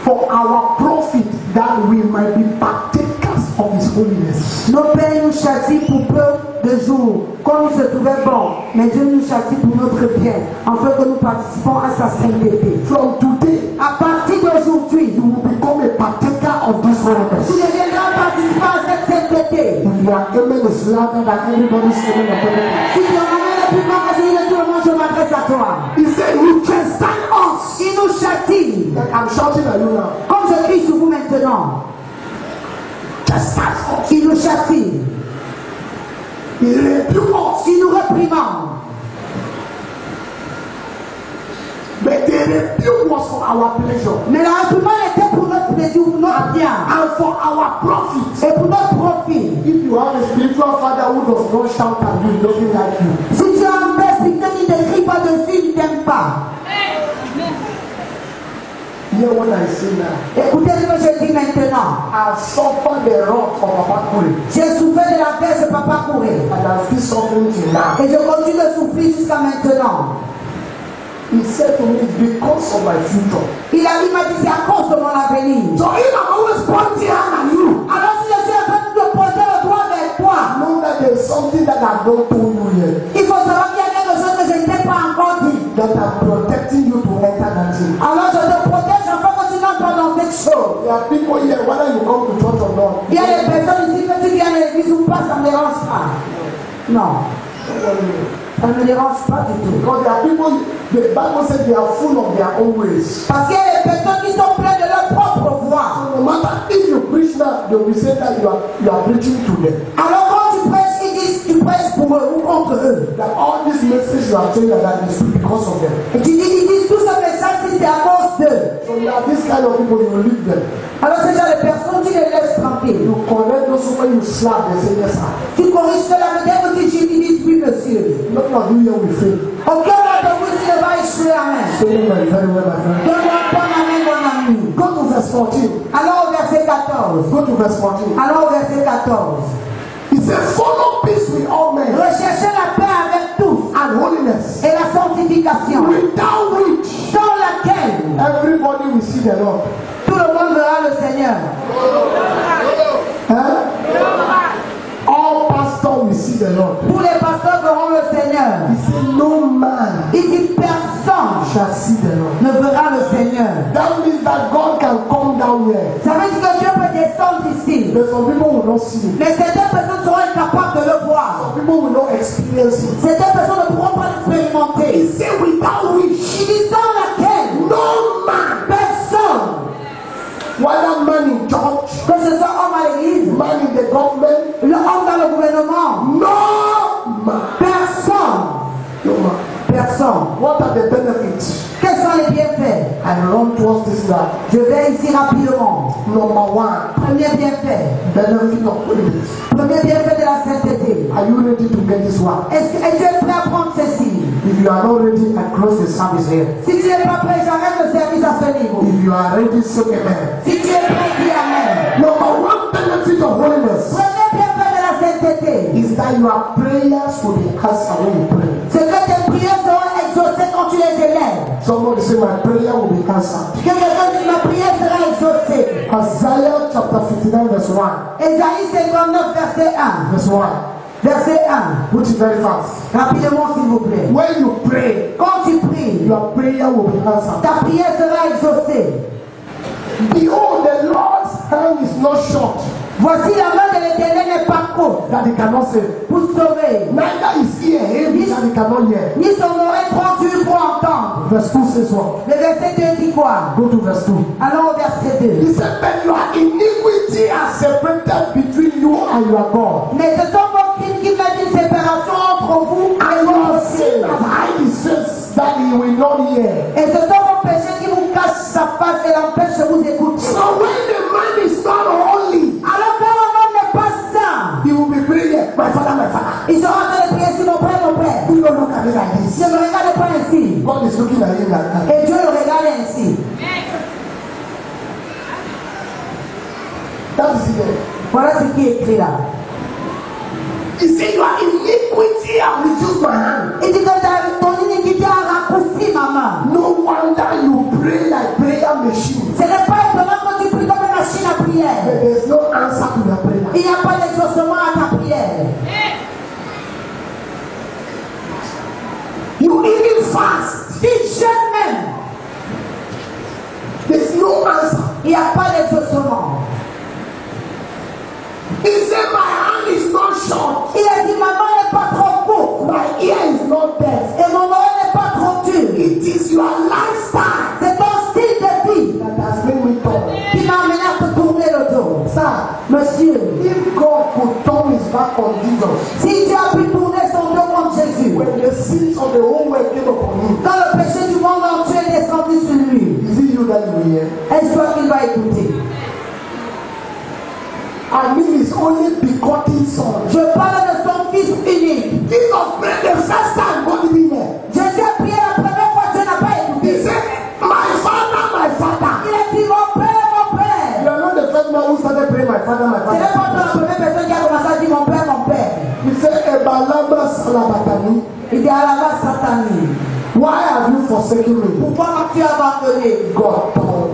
for our profit that we might be partakers of his holiness. Nos pères nous châtient pour peu de jours, comme il se trouvait bon, mais Dieu nous châtie pour notre bien, afin que nous participons à sa sainteté. From today, À partir d'aujourd'hui, you will become a partaker of this tu holiness. deviendras participant à cette sainteté. If your amen is louder than everybody's amen of everything. Si ton amen est plus grand que celui de tout le monde, je m'adresse à toi. He said, he chastise us. Il nous châtie, Like I'm shouting at you now. comme je crie sur vous maintenant. Chastise us. Il nous châtie, He rebuke us. il nous réprimande. But the rebuke was for our pleasure Mais la réprimande était pour notre plaisir, pour notre bien, and for our profit. et pour notre profit. If you have a spiritual father who does not shout at you, he doesn't like you. Si tu as un père spirituel qui ne crie pas dessus, il ne t'aime pas. Hear what I say now. Écoutez ce que je dis maintenant. I suffered the wrath of Papa Kure, J'ai souffert de la verse de Papa Kouré. and I'm still suffering till now. Et je continue de souffrir jusqu'à maintenant. He said to me, it's because of my future. Il m'a dit c'est à cause de mon avenir. So if I'm always pointing at you, Alors si je suis en train de poser le doigt vers toi, know that there's something that I've not told you yet. il faut savoir qu'il y a quelque chose que je ne t'ai pas encore dit. That I'm protecting you to enter that thing. Alors je te protège afin que tu n'entres pas dans cette chose. There are people here, whether you come to church or not. Il y a des personnes ici que tu viens à l'église ou pas, ça ne me dérange pas. Non, ça ne me dérange pas du tout. Because there are people, the Bible said they are full of their own ways. Parce qu'il y a des personnes qui sont pleines de leur propre voix. So no matter if you preach now, they will say that you are preaching to them. Alors quand tu prêches, ils disent tu prêches pour eux ou contre eux. That all these messages you are saying that is because of them. Et tu dis, ils disent tout ce message si c'est à cause d'eux. So now this kind of people, you leave them. Alors ces gens de personnes, tu les laisses tranquilles. You correct those who when you slap, they say yes sir. Tu corriges cela, mais dès que tu dis, ils disent oui monsieur. None of you here will fail. Aucun d'entre vous ne va échouer à main. Saying very well, my friend. Donne-moi pas ma main, mon ami. Go to verse 14. Allons au verset 14. Go to verse 14. Allons au verset 14. He says, follow peace with all men Recherchez la paix avec tous and holiness, et la sanctification, without which sans laquelle everybody will see the Lord. tout le monde verra le Seigneur. All pastors will see the Lord. Tous les pasteurs verront le Seigneur. He said, no man Il dit personne shall see the Lord. ne verra le Seigneur. That means that God can come down here. Ça veut dire que Dieu peut descendre ici. But some people will not see it. Mais certaines personnes seront incapables de le voir. Some people will not experience it. Certaines personnes ne pourront pas He l'expérimenter. said, without which Il dit sans laquelle no man, personne, whether man in church, que ce soit homme à l'église, man in the government, le homme dans le gouvernement, no man, personne, no man. personne. What are the benefits? Quels sont les bienfaits? I run towards this now. Je vais ici rapidement. Number one, Premier bienfait. benefit of holiness. Premier bienfait de la sainteté. Are you ready to get this one? Est-ce que tu es prêt à prendre ceci? If you are not ready, I close the service here. Si tu n'es pas prêt, j'arrête le service à ce niveau. If you are ready, say amen. Si tu es prêt, dis Amen. Number one benefit of holiness Premier bienfait de la sainteté. is that your prayers will be answered when you pray. C'est que tes prières seront exaucées quand tu les élèves. Somebody say, my prayer will be answered. Que quelqu'un dise ma prière sera exaucée. Isaiah chapter 59 verse 1. Ésaïe 59 verset 1. Verse 1. Verset 1. Put it very fast. Rapidement s'il vous plaît. When you pray, Quand tu pries, your prayer will be answered. ta prière sera exaucée. Behold, the Lord's hand is not short, Voici la main de l'Éternel n'est pas courte that he cannot save. pour sauver, Neither is ear heavy that he cannot hear. ni son oreille trop dure pour entendre. Verse 2 says what? Le verset 2 dit quoi? Go to verse 2. Allons au verset 2. He said, but your iniquity has separated between you and your God. Mais ce sont vos crimes qui mettent une séparation entre vous et And your votre sin Dieu. has hide his face that he will not hear. Et ce sont vos péchés qui vous cachent sa face et l'empêchent de vous écouter. So when the man is not holy, Alors quand un homme n'est pas saint, he will be praying, my father, my father. il sera en train de prier sur mon père, mon père. Do not look at me like this. Je ne me regarde pas ainsi. God is looking at him like that. Et Dieu le regarde ainsi. That is it. Voilà ce qui est écrit là. He said, your iniquity has reduced my hand. Il dit que ton iniquité a raccourci ma main. No wonder you pray like prayer machine. Ce n'est pas étonnant quand tu pries comme une machine à prière. But there is no answer to your prayer. Il n'y a pas d'exaucement à ta prière. You even fast. Tu jeûnes même. There is no answer. Il n'y a pas d'exaucement. He said, my hand is not short. Il a dit ma main n'est pas trop courte. My ear is not deaf. Et mon oreille n'est pas trop dure. It is your lifestyle C'est ton style de vie that has made me turn. qui m'a amené à te tourner le dos. Sir, Monsieur, if God could turn his back on Jesus, si Dieu a pu tourner son dos contre Jésus, when the sins of the whole world came upon him, quand le péché du monde entier est descendu sur lui, is it you that you will hear? est-ce toi qu'il va écouter? I mean his only begotten son. Je parle de son fils unique. Jesus prayed the first time, God didn't hear. Jésus a prié la première fois, Dieu n'a pas He écouté. said, my father, my father. Il a dit mon père, mon You père. are not the first man who started praying, my father, my Ce n'est pas toi la father. première personne qui a commencé à dire mon père, mon père. He said, Ebalaba Salabatani, Il dit à la base Satané. why have you forsaken me? Pourquoi m'as-tu abandonné? God told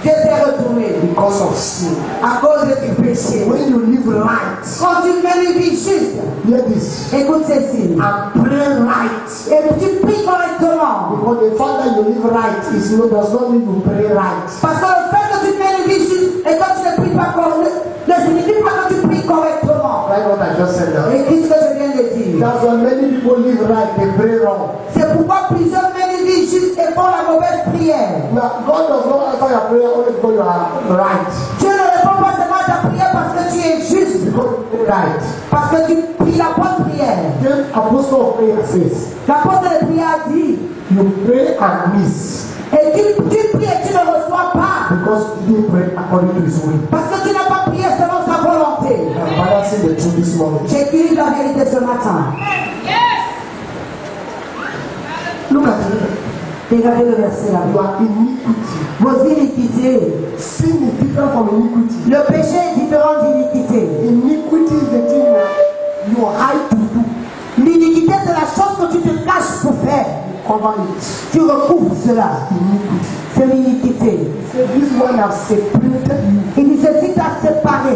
Dieu s'est retourné because of sin. à cause du péché. When you live right, Quand tu mènes une vie juste, hear this, écoute ceci. and pray right. Et tu pries correctement. Because the fact that you live right is does not mean you pray right. Parce que le fait que tu mènes une vie juste et que tu ne pries pas correctement, ne signifie pas que tu pries correctement. Like what I just said now. Et qu'est-ce que je viens de dire? That's why many people live right, they pray wrong. C'est pourquoi plusieurs mènent une vie juste et font la mauvaise prière. Now, God does not answer your prayer only because you are right. Dieu ne répond pas seulement à ta prière parce que tu es juste. Right. Parce que tu pries la bonne prière. Then Apostle of Prayer says, L'apôtre de prière dit, you pray and miss et tu pries et tu ne reçois pas. because you didn't pray according to his will. Parce que tu n'as pas prié selon sa volonté. I'm balancing the truth this morning. J'écris la vérité ce matin. Look at it. Regardez le verset là. You are iniquity. Vos iniquités. Sin is different from iniquity. Le péché est différent d'iniquité. Iniquity is the thing that you hide to do. L'iniquité, c'est la chose que tu te caches pour faire. Cover it. Tu recouvres cela. Iniquity. C'est l'iniquité. So this one has separated you. Il dit ceci t'a séparé.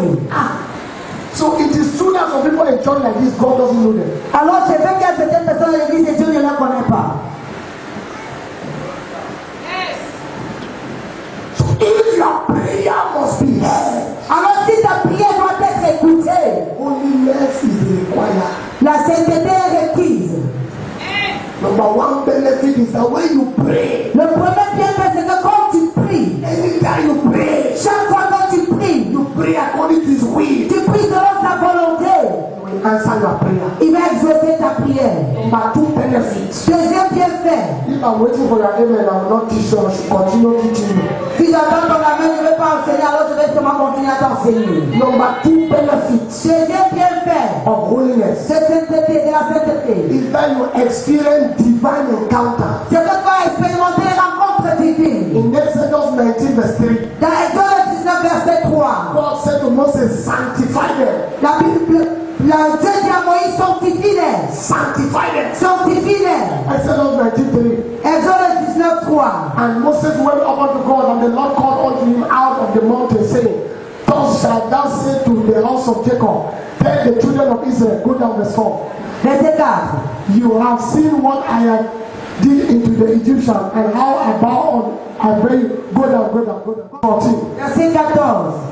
So it is true that some people in church like this, God doesn't know them. Alors c'est vrai qu'il y a certaines personnes dans l'église et Dieu ne les connaît pas. So if your prayer must be heard, Alors si ta prière doit être écoutée, holiness is required. la sainteté est requise. Number one benefit is that when you pray, Le premier bienfait, c'est que quand tu pries, anytime you pray, chaque fois que tu pries, you pray according to his will. tu pries selon sa volonté. He will answer your prayer. Il va exaucer ta prière. Number two benefit. Deuxième bienfait, If I'm waiting for your amen, I will not teach you. I should continue teaching you. si j'attends ton amen, je ne vais pas enseigner, alors je vais seulement continuer à t'enseigner. Number two benefit Deuxième bienfait, of holiness de sainteté, de la sainteté, is that you experience divine encounter. c'est que tu vas expérimenter les rencontres divines. In Exodus 19 verse 3, Dans Exode 19, verset 3, God said to Moses, sanctify them. la Bible, Dieu dit à Moïse, sanctifie-les. Sanctify them. Sanctifie-les. Exodus 19:3. Exode 19, 3. And Moses went up unto God, and the Lord called unto him out of the mountain, saying, thus shalt thou say to the house of Jacob, tell the children of Israel, go down the sword. Verset 4. You have seen what I have did into the Egyptians, and how I bow on, I pray you, go down, go down, go down. 14. Verset 14.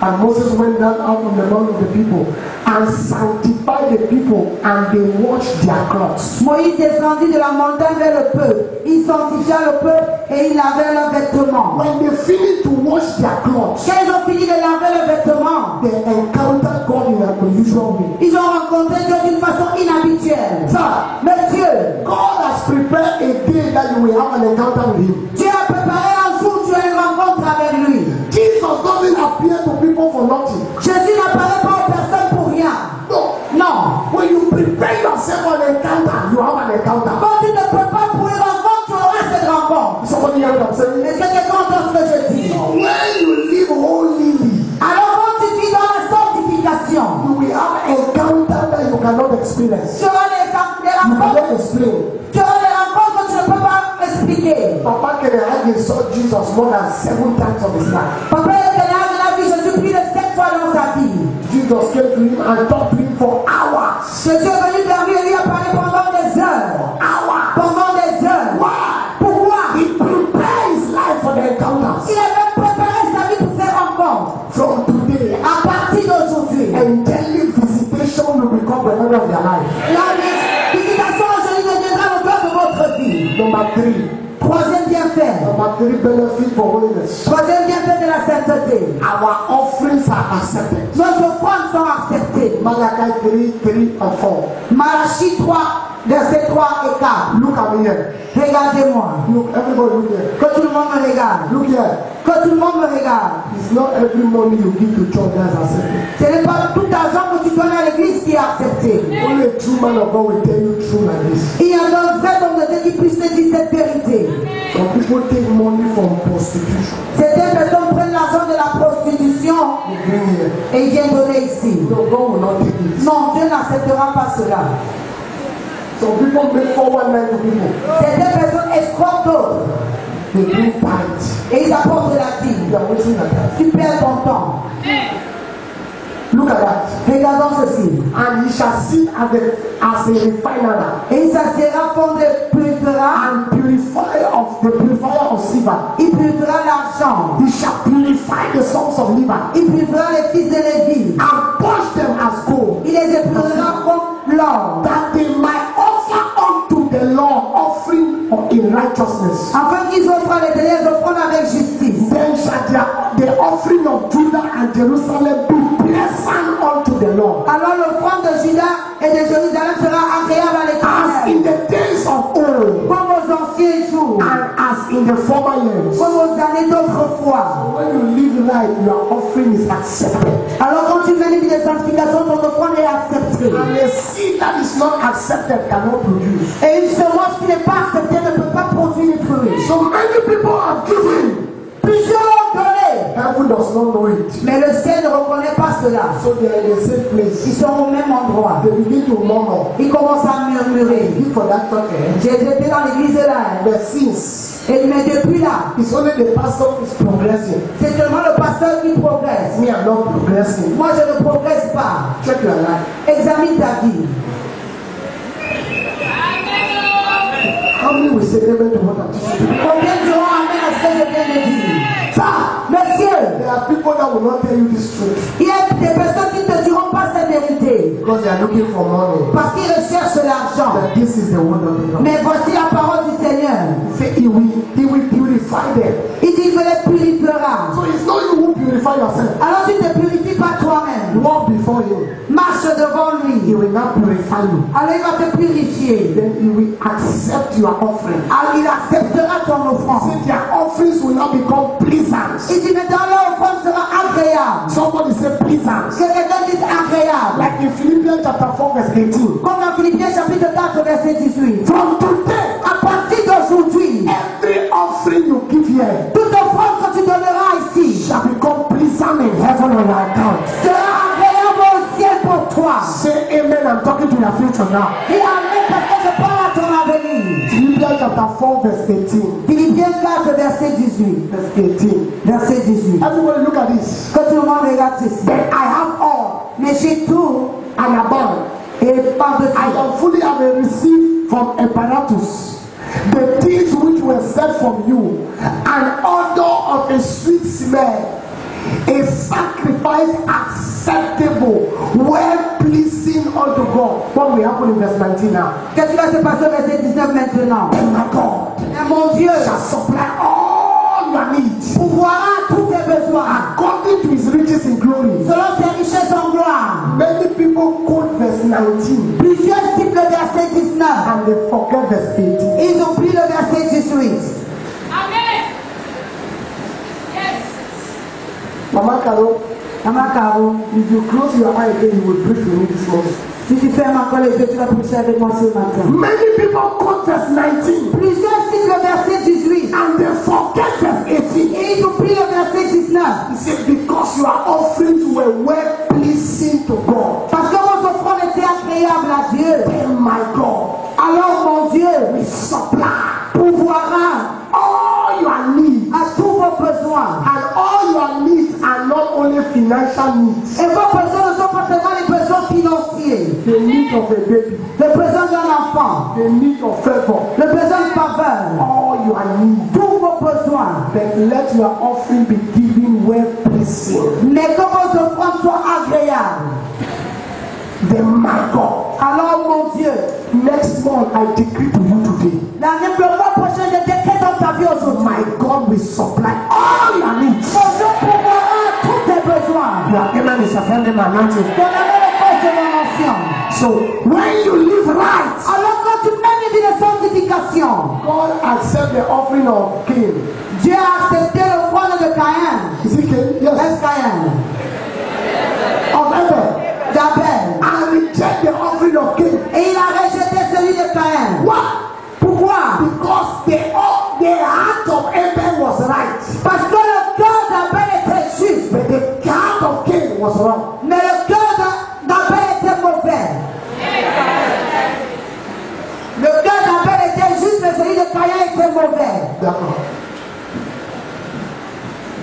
And Moses went down out from the mount of the people and sanctified the people, and they washed their clothes. Moïse descendit de la montagne vers le peuple. Il sanctifia le peuple et il lavait leurs vêtements. When they finished to wash their clothes, Quand ils ont fini de laver leurs vêtements, they encountered God in an unusual way. ils ont rencontré Dieu d'une façon inhabituelle. Sir, Monsieur, God has prepared a day that you will have an encounter with Him. Dieu a préparé un jour où tu as une rencontre avec lui. Jesus doesn't appear to people for nothing. Jésus n'apparaît pas aux personnes pour rien. No. Non. When you prepare yourself for an encounter, you have an encounter. Quand tu te prépares pour une rencontre, tu auras cette rencontre. Somebody hear what I'm saying? Est-ce que quelqu'un entend ce que je dis? When you live holily, Alors quand tu vis dans la sanctification, you will have an encounter that you cannot experience. tu auras des You rencontres, cannot explain. tu auras des rencontres que tu ne peux pas expliquer. Papa Kenehag saw Jesus more than 7 times of his life. Papa Kenehag a vu Jésus plus de 7 fois dans sa vie. Jesus came to him and talked to him for hours. Jésus est venu vers lui et lui a parlé pendant des heures. Hours. Pendant des heures. Why? Pourquoi? He prepared his life for the encounters. Il avait préparé sa vie pour ces rencontres. From today, À partir d'aujourd'hui, angelic visitation will become the order of their life. la visitation angélique deviendra le cœur de votre vie. Number 3. Troisième bienfait. Number 3 benefit for holiness. Troisième bienfait de la sainteté. Our offerings are accepted. Nos offrandes sont acceptées. Malachi 3 and 4. Malachie 3, versets 3 et 4. Look at me here. Regardez-moi. Look, everybody look here. Que tout le monde me regarde. Look here. Que tout le monde me regarde. It's not every money you give to church that's accepted. Ce n'est pas tout argent que tu donnes à l'église qui est accepté. Only a true man of God will tell you true like this. Il y a un vrai homme de Dieu qui puisse te dire cette vérité. Some people take money from prostitution. Certaines personnes prennent l'argent de la prostitution They bring here. et ils viennent donner ici. No, God will not take it. Non, Dieu n'acceptera pas cela. Some people make 419 to people. Certaines personnes escroquent d'autres They bring tithe. et ils apportent de la dîme. They are wasting their time. Tu perds ton temps. Look at that. Regardons ceci. And he shall sit as a refiner Et il s'assiera fond de purifiera. and purifier of silver. Il purifiera l'argent. He shall purify the sons of Levi Il purifiera les fils de Lévi. and wash them as gold, Il les épurera comme l'or. that they might offer unto the Lord offering in righteousness. Afin qu'ils offrent les dernières offrandes avec justice. Then shall the offering of Judah Jerusalem be pleasant unto the Lord. Alors l'offrande de Juda et de Jérusalem sera agréable à As in l'Éternel. the days of old Comme aux anciens jours, and as in the former years. comme aux années d'autrefois. When you live right, your offering is accepted. Alors quand tu fais une vie de sanctification, ton offrande est acceptée. And a seed that is not accepted cannot produce. Et une semence qui n'est pas acceptée ne peut pas produire des fruits. So many people have given. Plusieurs ont donné, Heaven does not know it. mais le ciel ne reconnaît pas cela. So they are in the same Ils place. sont au même endroit. They begin to murmur. Ils commencent à murmurer. Give for that church. J'ai été dans l'église là. But since Mais depuis là, it's only the pastor who is progressing. c'est seulement le pasteur qui progresse. Me, I'm not progressing. Moi, je ne progresse pas. Check your life. Examine ta vie. How many will say amen to what I'm teaching? Combien diront amen à ce que je viens de dire? Sir, Monsieur, there are people that will not tell you this truth il y a des personnes qui ne te diront pas cette vérité because they are looking for money. parce qu'ils recherchent l'argent. But this is the word of the Lord. Mais voici la parole du Seigneur. Say he will purify them. Il dit que les purifiera. So it's not you who purify yourself. Alors tu ne te purifies pas toi-même. Walk before him. Marche devant He lui. will not purify you. Alors il va te purifier. Then he will accept your offering. Alors il acceptera ton offrande. See, their offerings will not become pleasant. Il dit mais dans leur offrande sera agréable. Somebody say pleasant. Que quelqu'un dise agréable. Like in Philippians chapter 4 verse 18. Comme dans Philippiens chapitre 4 verset 18. From today, À partir d'aujourd'hui, every offering you give here toute offrande que tu donneras ici shall become pleasant in heaven on your account. sera agréable au ciel pour toi. Say amen. I'm talking to your future now. Et amen parce que je parle à ton avenir. Philippians chapter 4 verse 18. Philippiens 4 verset 18. Verse 18. Verset 18. Everybody look at this. Que tout le monde regarde ceci. Then I have all Mais j'ai tout and abound. et par-dessus. I am fully have received from Epaphroditus the things which were sent from you, an odor of a sweet smell, a sacrifice acceptable, well pleasing unto God. What will happen in verse 19 now? Qu'est-ce qui va se passer au verset 19 maintenant? And my God Et mon Dieu shall supply all your needs pourvoira tous tes besoins according to his riches in glory. selon ses richesses en gloire. Many people quote verse 19 Plusieurs citent le verset 19. and they forget verse 18. Ils ont pris le verset 18. Amen. Yes. Mama Caro, Maman Caro, if you close your eye again, you will preach with me this morning. si tu fermes encore les yeux, tu vas prêcher avec moi ce matin. Many people quote verse 19 Plusieurs citent le verset 18 and they forget verse 18. et ils ont pris le verset 19. He said, because your offerings were well pleasing to God, Parce que vos offrandes étaient agréables à Dieu. then my God Alors mon Dieu will supply pourvoira all your needs. à tous vos besoins. And all your needs are not only financial needs. Et vos besoins ne sont pas seulement les besoins financiers. The need of a baby, Le besoin d'un enfant. the need of favor, Le besoin de faveur. all your needs. Tous vos besoins. But let your offering be given well pleasing. Mais que vos offrandes soient agréables. Then my God, Alors mon Dieu, next month I decree to you today, le mois prochain je décrète dans ta vie aujourd'hui. my God will supply all your needs. Mon Dieu pourvoira tous tes besoins. Your amen is offending my anointing. Ton amour est cause de mon ancien. So when you live right, Alors quand tu mènes une vie de sanctification, God accept the offering of Cain. Dieu a accepté l'offrande de Caïn. Is it Cain? Yes. Est-ce Caïn? Of Abel. D'Abel. And reject the offering of Cain. Et il a rejeté celui de Caïn. Why? Pourquoi? Because the heart of Abel was right, Parce que le cœur d'Abel était juste. but the heart of Cain was wrong. Mais le cœur d'Abel était mauvais. Le cœur d'Abel était juste, mais celui de Caïn était mauvais. D'accord.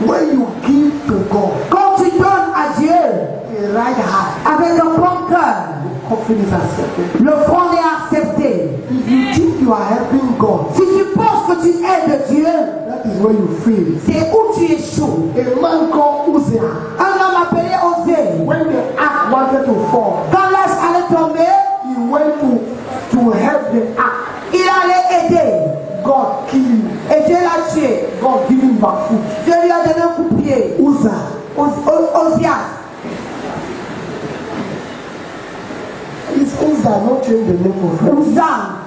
When you give to God Quand tu donnes à Dieu a right heart, avec un bon cœur, offering is accepted. l'offrande est acceptée. If you think you are helping God, Si tu penses que tu aides Dieu, that is where you fail. c'est où tu échoues. A man called Uzziah, Un homme appelé Osée, when the ark wanted to fall, quand l'âge allait tomber, he went to help the ark. il allait aider. God killed him. Et Dieu l'a tué. God gave him back food. Dieu lui a donné un coup de pied. Uzzah, Osias. His things are not changing the name of God. Uzan.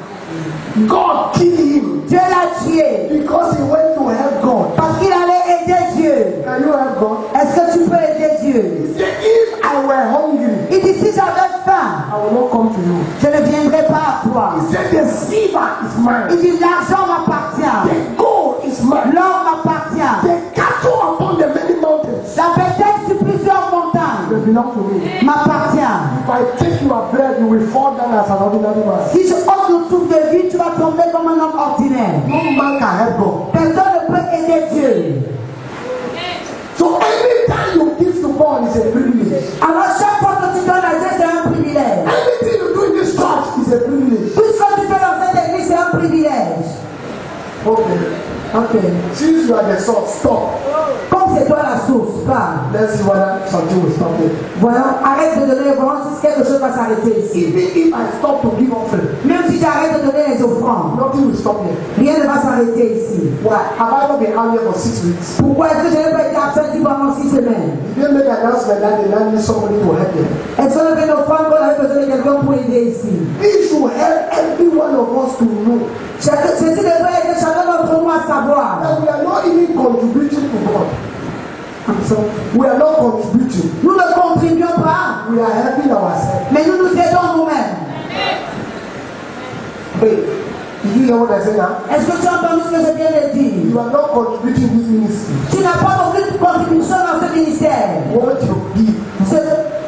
God killed him Dieu l'a tué because he went to help God. parce qu'il allait aider Dieu. Can you help God? Est-ce que tu peux aider Dieu? He said, if I were hungry, Il dit si j'avais faim, I will not come to you. je ne viendrai pas à toi. He said, the silver is Il mine. dit l'argent m'appartient, The gold is mine. l'or m'appartient, The cattle upon the many mountains, la bétail sur plusieurs montagnes they belong to me. m'appartient. If I take your bread, you will fall down as an ordinary man. Si je ôte le souffle de vie, tu vas tomber comme un homme ordinaire. No man can help God. Personne ne peut aider Dieu. So anytime you give to God is a privilege. Alors chaque fois que tu donnes à Dieu, c'est un privilège. Anything you do in this church is a privilege. Tout ce que tu fais dans cette église, c'est un privilège. Okay. Since you are the source, stop. Comme c'est toi la source, parle. Let's see whether something will stop it. Voyons, arrête de donner les offrandes si quelque chose va s'arrêter ici. Even if I stop to give offering, Même si j'arrête de donner les offrandes, nothing will stop me. rien ne va s'arrêter ici. Why? Have I not been out here for 6 weeks? Pourquoi est-ce que je n'ai pas été absent ici pendant 6 semaines? Did they make an announcement that they now need somebody to help them? Est-ce qu'on avait une offrande qu'on avait besoin de quelqu'un pour aider ici? This should help every one of us to know Ceci devrait aider chacun d'entre nous à savoir. that we are not even contributing to God. We are not contributing. Nous ne contribuons pas, We are helping ourselves. mais nous nous aidons nous-mêmes. Hey, did you hear what I said now? Est-ce que tu as entendu ce que je viens de dire? You are not contributing this ministry. Tu n'as pas aucune contribution dans ce ministère. What you give,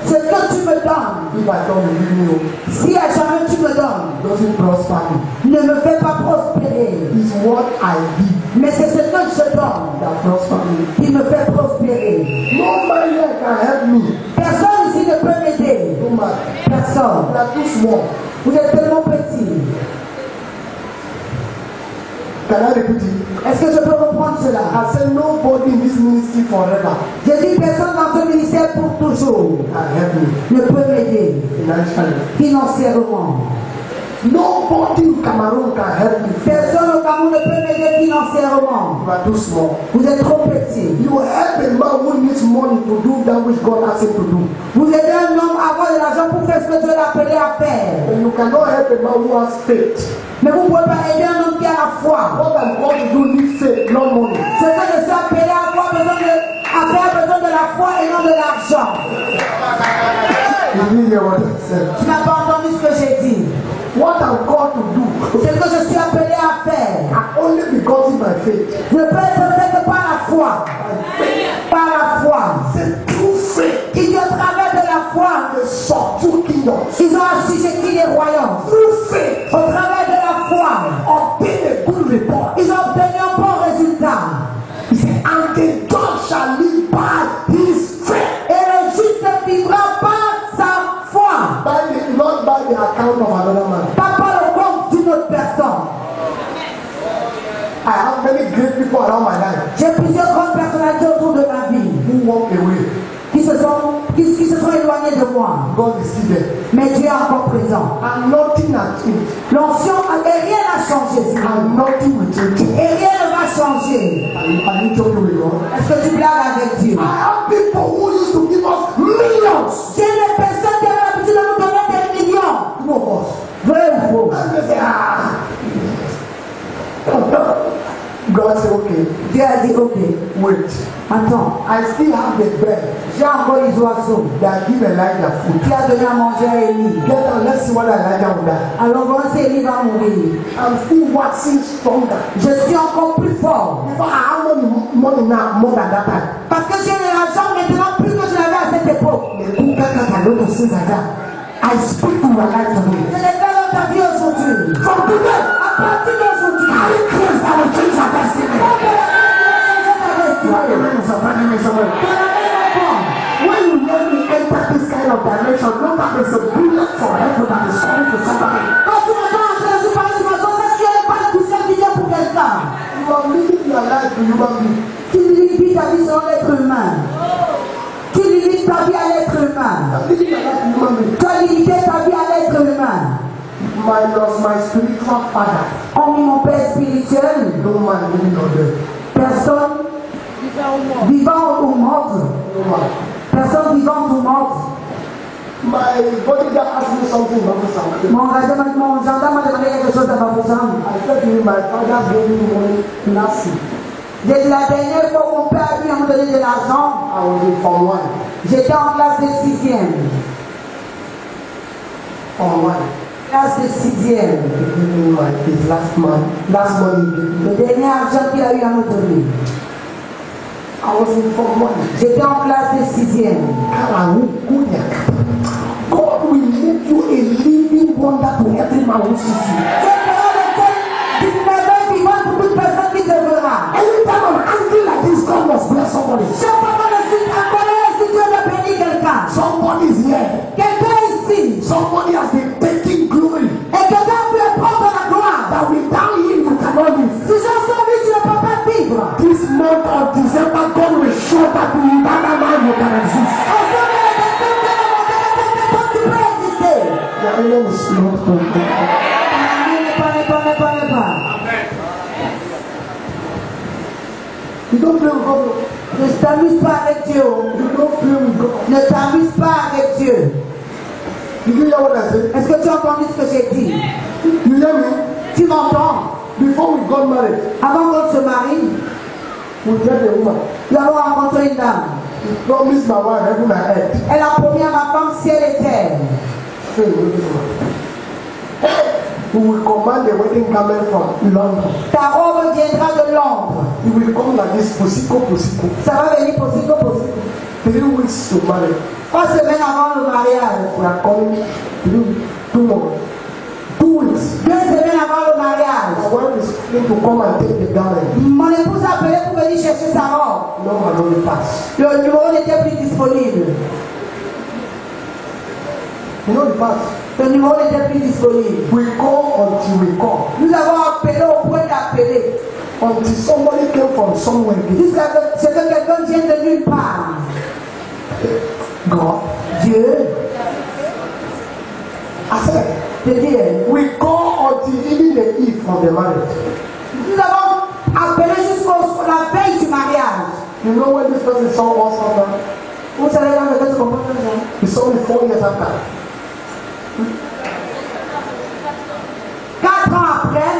Ce que tu me donnes, if I don't give you, si à jamais tu me donnes, doesn't prosper me. ne me fais pas prospérer. It's what I give Mais c'est ce que je donne that prosper me. qui me fait prospérer. No man here can help me. Personne ici ne peut m'aider. No man. Personne. We are too small. Vous êtes tellement petit. Can I repeat it? Est-ce que je peux reprendre cela? I said nobody in this ministry forever Je dis personne dans ce ministère pour toujours can help me ne peut m'aider financially. financièrement. Nobody in Cameroon can help me. Personne au Cameroun ne peut m'aider financièrement. You are too small. Vous êtes trop petit. You help a man who needs money to do that which God asked him to do. Vous aidez un homme à avoir de l'argent pour faire ce que Dieu l'a appelé à faire. And you cannot help a man who has faith. Mais vous ne pouvez pas aider un homme qui a la foi. What I'm called to do needs faith, not money. Ce que je suis appelé à faire besoin de la foi et non de l'argent. You didn't hear what I said. Tu n'as pas entendu ce que j'ai dit. What I'm called to do Ce que je suis appelé à faire can only be gotten by faith. ne peut être fait que par la foi. Par la foi. C'est through faith. Ils au travers de la foi, They subdue kingdoms. ils ont assujetti les royaumes. Through faith. Au travers de la foi, Obtain a good report. ils ont obtenu un bon résultat. He said, and the just shall live by his faith. Et le juste vivra par sa foi. Not by the account of another man. Pas par le compte d'une autre personne. I have many great people around my life J'ai plusieurs grandes personnalités autour de ma vie who walk away. qui se sont éloignées de moi. God is still there. Mais Dieu est encore présent. And nothing has changed. L'ancien, et rien n'a changé. And nothing will change. Et rien ne va changer. Are you joking with God? Est-ce que tu blagues avec Dieu? I have people who used to give us millions. J'ai des personnes qui avaient l'habitude de nous donner des millions. Two of us. Vrai ou faux? And they say, God said, okay, Dieu a dit, ok, wait. attends, I still have the bread j'ai encore les oiseaux that give Elijah food. qui a donné à manger à Élie. Get down, let's see what Elijah will die. Alors voilà, c'est Élie va mourir. I'm still waxing stronger. Je suis encore plus fort. Before I have money now, more than that time. Parce que j'ai de l'argent maintenant plus que je l'avais à cette époque. I speak to your life today. Je déclare dans ta vie aujourd'hui. From today, À partir d'aujourd'hui, I declare I will change your destiny. When you hear me enter this kind of dimension, know that there's a bullet for heaven that is coming to somebody. quand tu m'entends entrer sur parler de ma chose, est-ce qu'il n'y a pas de poussière qui vient pour quelqu'un? You are living your life to human being. Tu limites ta vie sur l'être humain. Tu limites ta vie à l'être humain. I'm living your life to human being. Tu as limité ta vie à l'être humain. My spiritual father. Hormis mon père spirituel, No man living on earth. personne Vivant ou morte. No one. Personne vivante ou morte. My bodyguard asked me something about something. Mon gendarme m'a demandé quelque chose à Baboussam. I said to him, my father gave me money last week. Depuis la dernière fois mon père m'a donné de l'argent, I was in Form 1. j'étais en classe de 6e. Form 1. Classe de 6e. He gave me his last money he gave me. Le dernier argent qu'il a eu à me donner. I was in Form 1. J'étais en classe de 6e. God will make you a living wonder to every man who sees you. Anytime I'm angry like this, God must bless somebody. Somebody is here. Somebody has been taking glory. That without him you cannot live. This month of December, God will show that without a man you can exist. The enemy is not content. You don't play with God. Ne t'amuse pas avec Dieu. You don't play with God. Ne t'amuse pas avec Dieu. Did you hear what I said? Est-ce que tu as entendu ce que j'ai dit? You hear me? Tu m'entends? Before we got married, Avant qu'on se marie, we met a woman. nous avons rencontré une dame. She promised my wife heaven and earth. Elle a promis à ma femme ciel et terre. Say, this woman. We will command the wedding garment from London. Ta robe viendra de Londres. It will come like this, posico. Ça va venir possible. 3 weeks to marry. 3 semaines avant le mariage. We are coming 2 months. 2 weeks. 2 semaines avant le mariage. My wife is going to come and take the garment. Mon épouse a appelé pour venir chercher sa robe. No man only pass. Le numéro n'était plus disponible. You know the pass? Le numéro n'était plus disponible. We call until we call. Nous avons appelé au point d'appeler. Until somebody came from somewhere. Jusqu'à ce que quelqu'un vienne de nulle part. God. Dieu. I said, C'est-à-dire, we call until even the eve of the marriage. nous avons appelé jusqu'à la veille du mariage. You know when this person saw us after? Vous savez quand quelqu'un se comporte comme ça? He saw me 4 years after. 4 ans après,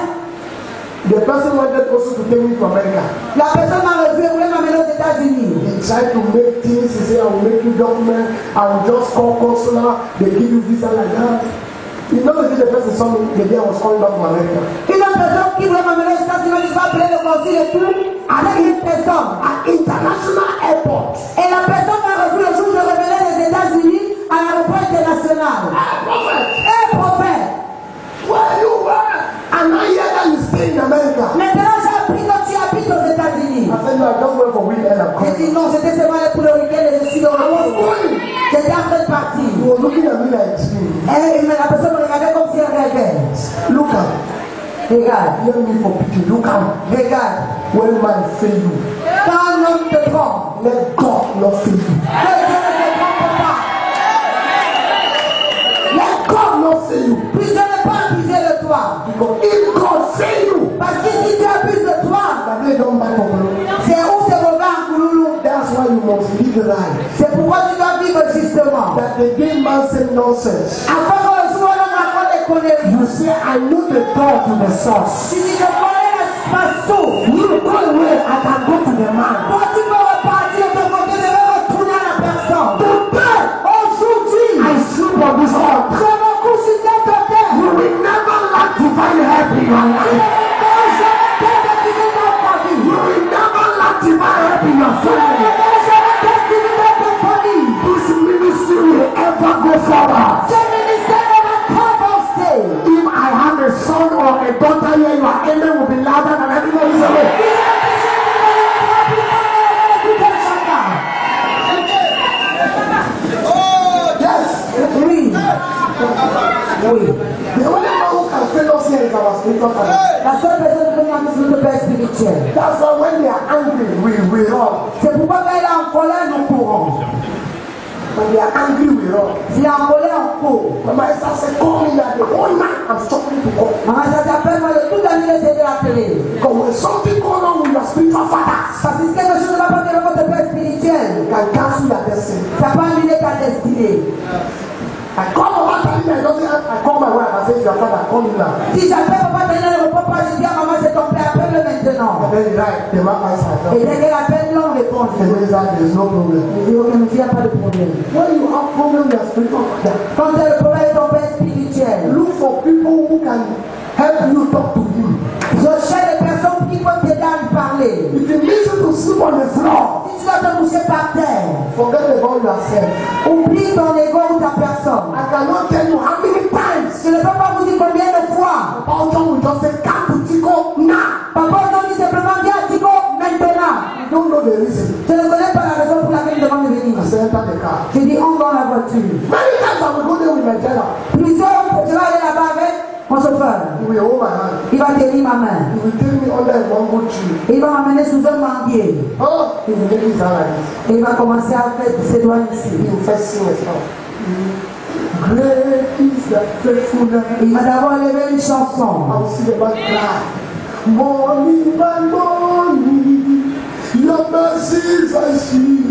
The person wanted also to take me to America. la personne m'a revu et voulait m'amener aux États-Unis. He tried to make things. He said, I will make you document. I will just call consular. They give you visa like that. You know, the person saw me the day I was coming back from America. Une autre personne qui voulait m'amener aux États-Unis, va appeler le consul et tout, avec une personne. At international airport. Et la personne m'a revu le jour où je revenais des États-Unis à l'aéroport international. Hey, prophet. Prophète, Where you were? And I hear that you stay in America. maintenant j'ai appris que tu habites aux États-Unis. I said, no, I just went for weekend and J'ai come. dit non, j'étais seulement allé pour le week-end et je suis de I was retour. going. J'étais en train de partir. You were looking at me like, Et la personne me regardait comme si elle rêvait. look at. Regarde, Let me for pity. Look at. regarde. When man fail you, Quand un homme te trompe, let God not fail you. que Dieu ne te trompe pas. Let God not fail you. Puis je ne pas abuser de toi. Because if God fail you, Parce que si tu abuses de toi, that they don't back up. c'est où c'est mauvais en Kouloulou. That's why you must live right. C'est pourquoi tu dois vivre justement. That the day man say nonsense. Afin que le jour où l'homme raconte des conneries. You say, I know the door to the source. Tu dis, je connais la source. You go away, I can go to the man. Toi, tu peux repartir de ton côté, je vais retourner à la personne. Today, Aujourd'hui, I sleep on this altar. je me couche sur cette terre. You will never lack divine help in your life. You will never lack divine help in your family. This ministry will ever go forward. If I have a son or a daughter here, your amen will be louder than everybody's away. Yes. Oui. Oui. The only man who can fail us here is our spiritual father. La seule personne qui peut nous amener notre père spirituel. That's why when they are angry, we run. C'est pourquoi quand il est en colère, nous courons. When they are angry, we run. S'il est en colère, on court. Mama Esther said, call me that the whole night I'm struggling to call. Maman, ça t'appelle, moi, de toute la nuit, j'essaie de l'appeler. Because when something goes on with your spiritual father, Parce que quelque chose ne va pas bien Ça peut annuler ta destinée. I call Mama Talina, I call my wife, I say, your father, call me now. Si j'appelle Papa Talina, ne répond pas, je dis à maman, c'est ton père, appelle-le maintenant. And then right, the man answers. Et dès qu'elle appelle, là, on répond. And then there is no problem. Je dis, ok, mais il n'y a pas de problème. When you have problem, you are spiritual father. Quand tu as le problème avec ton père spirituel, Look for people who can help you talk to him. je cherche des personnes qui peuvent t'aider à lui parler. If you need you to sleep on the floor, Si tu dois te coucher par terre, forget about yourself. oublie ton ego ou ta personne. I cannot tell you how many times Je ne peux pas vous dire combien de fois. Papa John will just say, come to Tico now. Papa aujourd'hui simplement viens à Tico maintenant. You don't know the reason. Je ne connais pas la raison pour laquelle il demande de venir. I say, enter the car. Je dis on dans la voiture. Many times I will go there with my driver. Plusieurs fois, je vais aller là-bas avec mon chauffeur. He will hold my hand. Il va tenir ma main. He will take me under a bamboo tree. Et il va m'amener sous un manguier. Oh, he will make his hand like this. Et il va commencer à faire ses doigts ici. He will first sing a song. Great is thy faithfulness. Il m'a d'abord levé une I chanson. will see the man cry. Morning by morning, your mercies I see.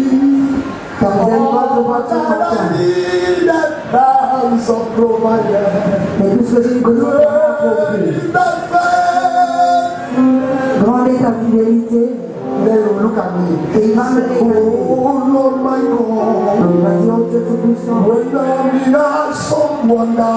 Quand vous allez voir, je vois tout le I that hands of provider. Mais tout ce que j'ai besoin de Great thy faith. grande est ta fidélité. Then he will look at me. Et il va me regarder. Oh Lord my Il va God. dire, oh Dieu Tout-Puissant. When thou did awesome wonder,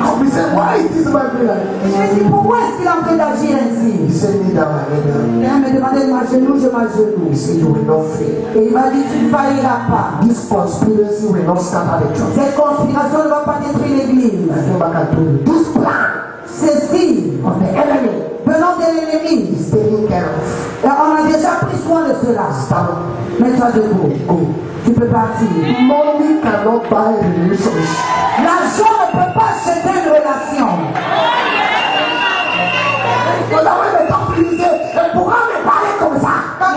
I'll be saying, why is this my prayer? Et je me dis, pourquoi est-ce qu'il est en train d'agir He ainsi? said, kneel down and lay down. Il me demandait de m'agenouiller, je m'agenouille. He said, you will not fail. Et il m'a dit, tu ne failliras pas. This conspiracy will not scatter the church. Cette conspiration ne va pas détruire l'église. I came back and told you, this plan Ceci, of the enemy venant de l'ennemi, is taken care of. et on a déjà pris soin de cela. Stand up. Mets-toi debout. Go. Tu peux partir. Money cannot buy a relationship. L'argent ne peut pas acheter une relation. Because when they talk to you, say, elle pourra me parler comme ça. Quand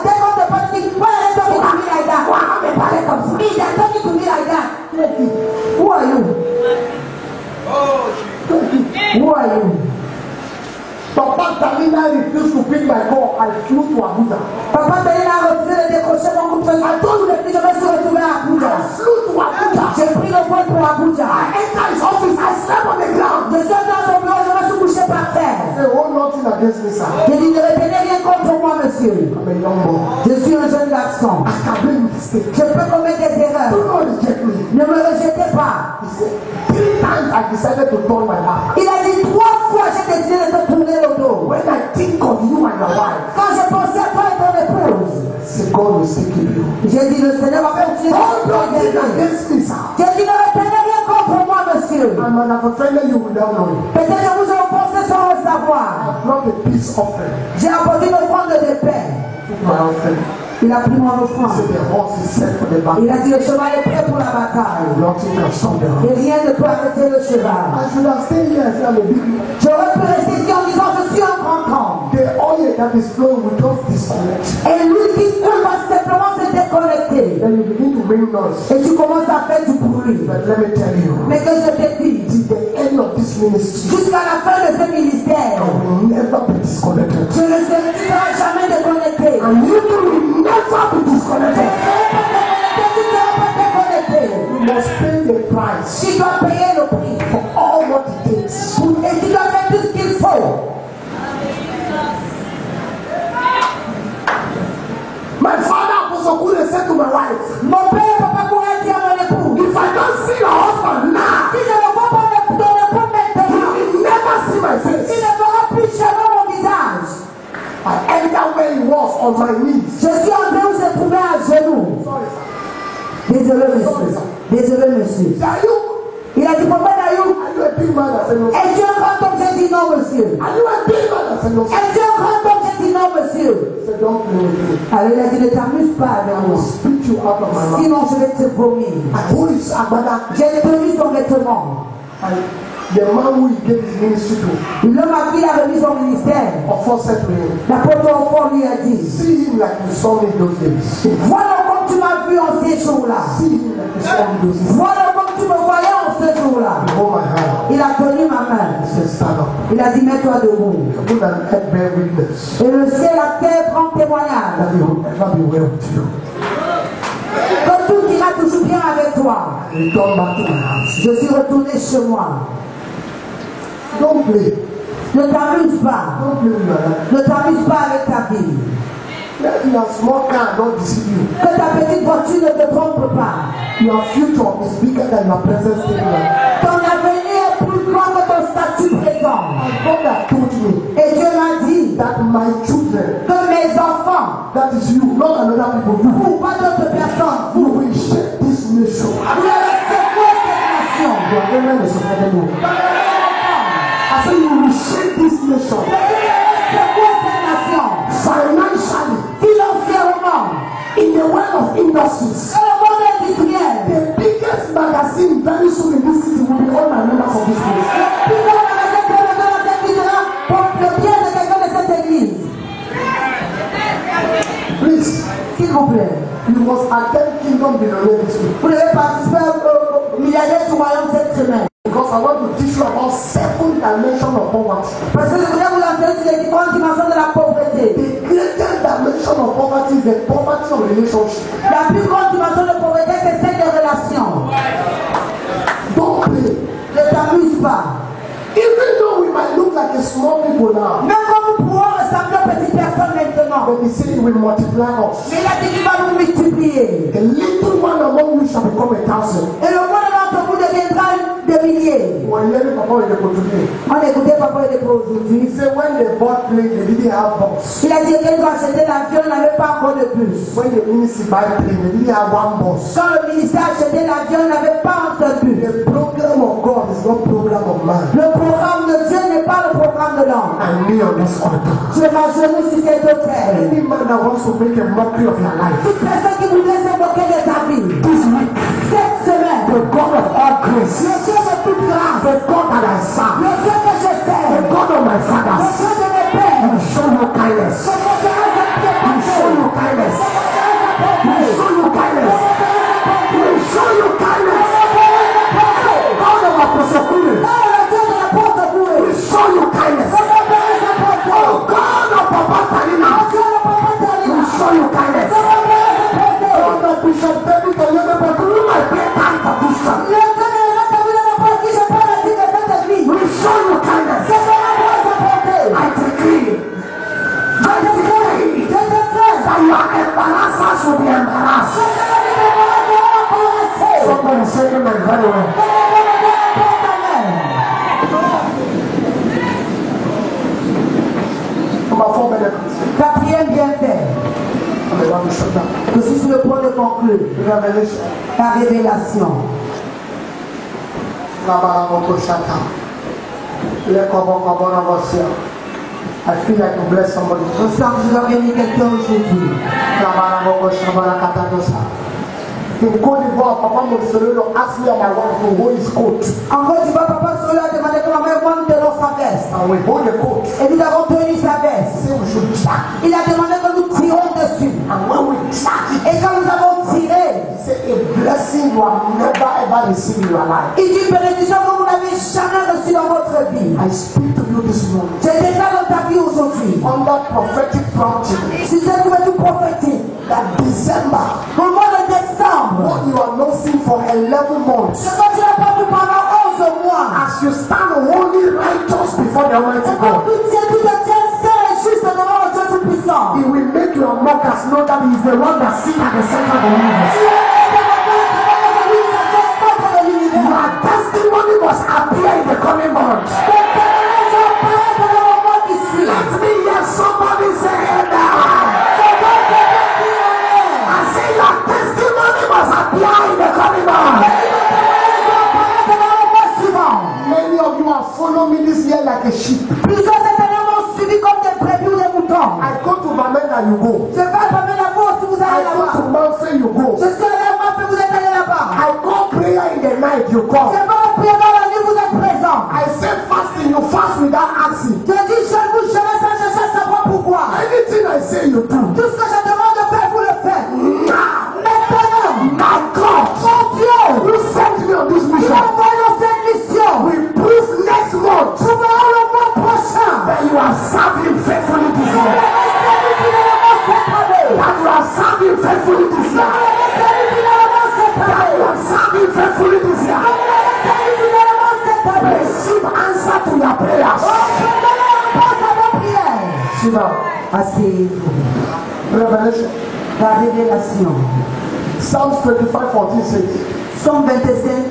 dès qu'on te parle, tu dis, why are they talking to me like that? Pourra me parler comme ça. Me, they're talking to me like that. Who are you? Who are you? Papa Talina refused to pick my call. I flew to Abuja. Papa Talina a refusé de décrocher mon coup de fil. I told you Et puis je me suis retrouvé à Abuja. I flew to Abuja. J'ai pris le vol pour Abuja. I entered his office. I slept on the ground. Je suis dans son bureau, je me suis couché par terre. Say, oh, nothing against me, sir. J'ai dit, ne retenez rien contre moi, monsieur. I'm a young boy. Je suis un jeune garçon. I can make mistakes. Je peux commettre des erreurs. Do not reject me. Ne me rejetez pas. He said, 3 times I decided to turn my back. Il a dit 3 fois, j'ai décidé de te tourner le dos. When I think of you and your wife, Quand j'ai pensé à toi et ton épouse, say, God will still keep you. j'ai dit, le Seigneur va continuer Don't de nothing t'aider. against me, sir. J'ai dit, ne retenez rien contre moi, monsieur. I might have offended you without knowing. Peut-être que vous avez pensé sans le savoir. I brought a peace offering. J'ai apporté une offrande de paix. Took my offering. Il a pris mon He offrande. said, the horse is set for the battle. Il a dit, le cheval est prêt pour la bataille. Nothing can stop them. Et rien ne peut arrêter le cheval. I should have stayed here and said, I'm a big man. J'aurais pu rester ici en disant, je suis un grand homme. The oil that is flowing will just disconnect. Et l'huile qui coule va simplement se déconnecter. Then you begin to make noise. Et tu commences à faire du bruit. But let me tell you, Mais que je te dis, till the end of this ministry, jusqu'à la fin de ce ministère, I will never be disconnected. tu ne seras jamais déconnecté. And you will never be disconnected. Tu ne seras pas déconnecté. You must pay the price Tu dois payer le prix. for all what it takes. Et tu dois faire tout ce qu'il faut. My father Apostle Kule said to my wife, Mon père, papa, pourrait dire à mon époux, if I don't see your husband now, si je ne vois pas ton époux maintenant, you will never see my il face. ne verra plus jamais mon visage. I entered where he was on my knees. Je suis entré où je trouvais à genoux. Sorry, sir. Désolé, monsieur. Désolé, monsieur. Are you? Il a dit, papa Dayouk, Are you a big man? I said, no, sir. es-tu un grand homme? J'ai dit non, monsieur. Are you a big man? I said, no, sir. Es-tu un grand homme? J'ai dit non, monsieur. He said, don't play with me. Alors il a dit, ne t'amuse pas avec I moi. will spit you out of my mouth. Sinon, je vais te vomir. I hold his agbada. J'ai tenu son vêtement. And the man who he gave his ministry to, L'homme à qui il a remis son ministère, of course, said to him, l'apôtre enfant lui a dit, see him like you saw me those days. voilà comme tu m'as vu en ces jours-là. See him like you saw me those days. Voilà comme tu me voyais en ce jour-là. He hold my hand. Il a tenu ma main. He said, stand up. Il a dit, mets-toi debout. Heaven and earth bear witness Et le ciel, la terre prend témoignage. that he will never be well with you. toujours bien avec toi. Return back to my house. Je suis retourné chez moi. Don't play. Ne t'amuse pas. Don't play with your life. Ne t'amuse pas avec ta vie. Let your small car not deceive you. Que ta petite voiture ne te trompe pas. Your future is bigger than your present state. Ton avenir est plus grand que ton statut présent. And God has told me Et Dieu m'a dit that my children, que mes enfants, that is you, not another people, you, ou pas d'autres personnes, you will shake this nation. vous allez secouer cette nation. Your amen is available. Dans le nom I say you will shake this nation de Dieu, secouer cette nation. financially, Financièrement, in the world of industries. dans le monde industriel. The biggest magazine very soon in this city will be all my members of this place. Plus grand magasin que le magasin qui sera pour le bien de quelqu'un de cette église. Please, S'il vous plaît, you must attend Kingdom Billionaire this week. vous devez participer au milliardaire du royaume cette semaine. Because I want to teach you about 7 dimensions of poverty. Parce que je voulais vous enseigner sur les différentes dimensions de la pauvreté. The greatest dimension of poverty is the poverty of relationship. La plus grande dimension de pauvreté, c'est celle des relations. Don't play. Ne t'amuse pas. Even though we might look like a small people now, Même quand nous pourrons ressembler aux petites personnes maintenant. but He said He will multiply us. Mais il a dit qu'il va nous multiplier. A little one among you shall become 1,000. Et le monde d'entre vous deviendra des milliers. When you Papa will go today. On écoutait Papa et pour He aujourd'hui. said when they bought plane, they didn't have box. Il a dit que quand ils ont acheté l'avion, ils n'avaient pas encore de bus. When the ministry buy plane, they didn't have one bus. Quand le ministère a acheté l'avion, il n'avait pas encore de bus. The program of God is not program of man. Le programme de Dieu n'est pas le programme de l'homme. And me on this altar. Je m'agenouille sur cet autel. Any man that wants to make a mockery of your life, Toute personne qui voudrait se moquer de ta vie, this week, cette semaine, the God of all grace, le Dieu de toute grâce, the God that I serve, le Dieu que je the sers, God of my le fathers, Dieu de mes pères, will show you kindness. je montrerai sa pied Will show you kindness. Will show you kindness. Will show you kindness. God of our persecution will show you kindness. Oh God of Papa Talina will show you kindness. Oh the Bishop David Oyedebo, to whom I pay tithe for this church, will show you kindness. I decree that your embarrassers will be embarrassed. Somebody say amen very well. Number 4 benefits. Quatrième bienfait, I'm about to shut down. je suis sur le point de conclure. Revelation. La révélation. Labaramoko Shata. Lekobokobonovosia. I feel like to bless somebody. Je sens que je dois bénir quelqu'un aujourd'hui. Labaramoko Shabarakatadosa. In Côte d'Ivoire, Papa Monsololo asked me and my wife to hold his coat. En Côte d'Ivoire, Papa Solo a demandé que ma mère nous tenons sa veste. And we hold the coat. Et nous avons tenu sa He veste. said we should track it. Il a demandé que nous tirons dessus. And when we track it, Et quand nous avons tiré, he said a blessing you have never ever received in your life. il dit une bénédiction que vous n'avez jamais reçue dans votre vie. I speak to you this morning. C'est déjà dans ta vie aujourd'hui. Under prophetic prompting Si c'est une couverture prophétique, that December, au mois de décembre, what you are not seeing for 11 months, ce que tu as pas vu pendant 11 mois, as you stand holy righteous before the Almighty et quand God, tu tiens saint et juste devant le Dieu Tout-Puissant, He will make your mockers know that He is the one that sits at the center of the universe. Your testimony must appear in the coming months. Let me hear somebody say amen. I say your testimony must appear in the coming months. Many of you have followed me this year like a sheep. I go to Bamenda, you go. I go to Mount Say, you go. I go prayer in the night, you come. I say fasting, you fast without asking. Anything I say, you do. My God, you sent me on this mission. We prove next month that you are serving faithfully this year. That you are serving faithfully this year. That Sit down. Asseyez-vous. Revelation. La révélation. Psalms 25:14 says, Somme 25,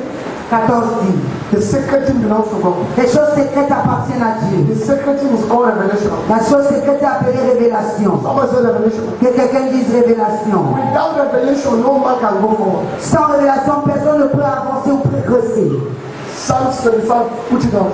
14 dit. the secret thing belongs to God. Les choses secrètes appartiennent à Dieu. The secret thing is called revelation. La chose secrète est appelée révélation. Someone say revelation. Que quelqu'un dise révélation. Without revelation, no man can go forward. Sans révélation, personne ne peut avancer ou progresser. Psalms 25, put it on.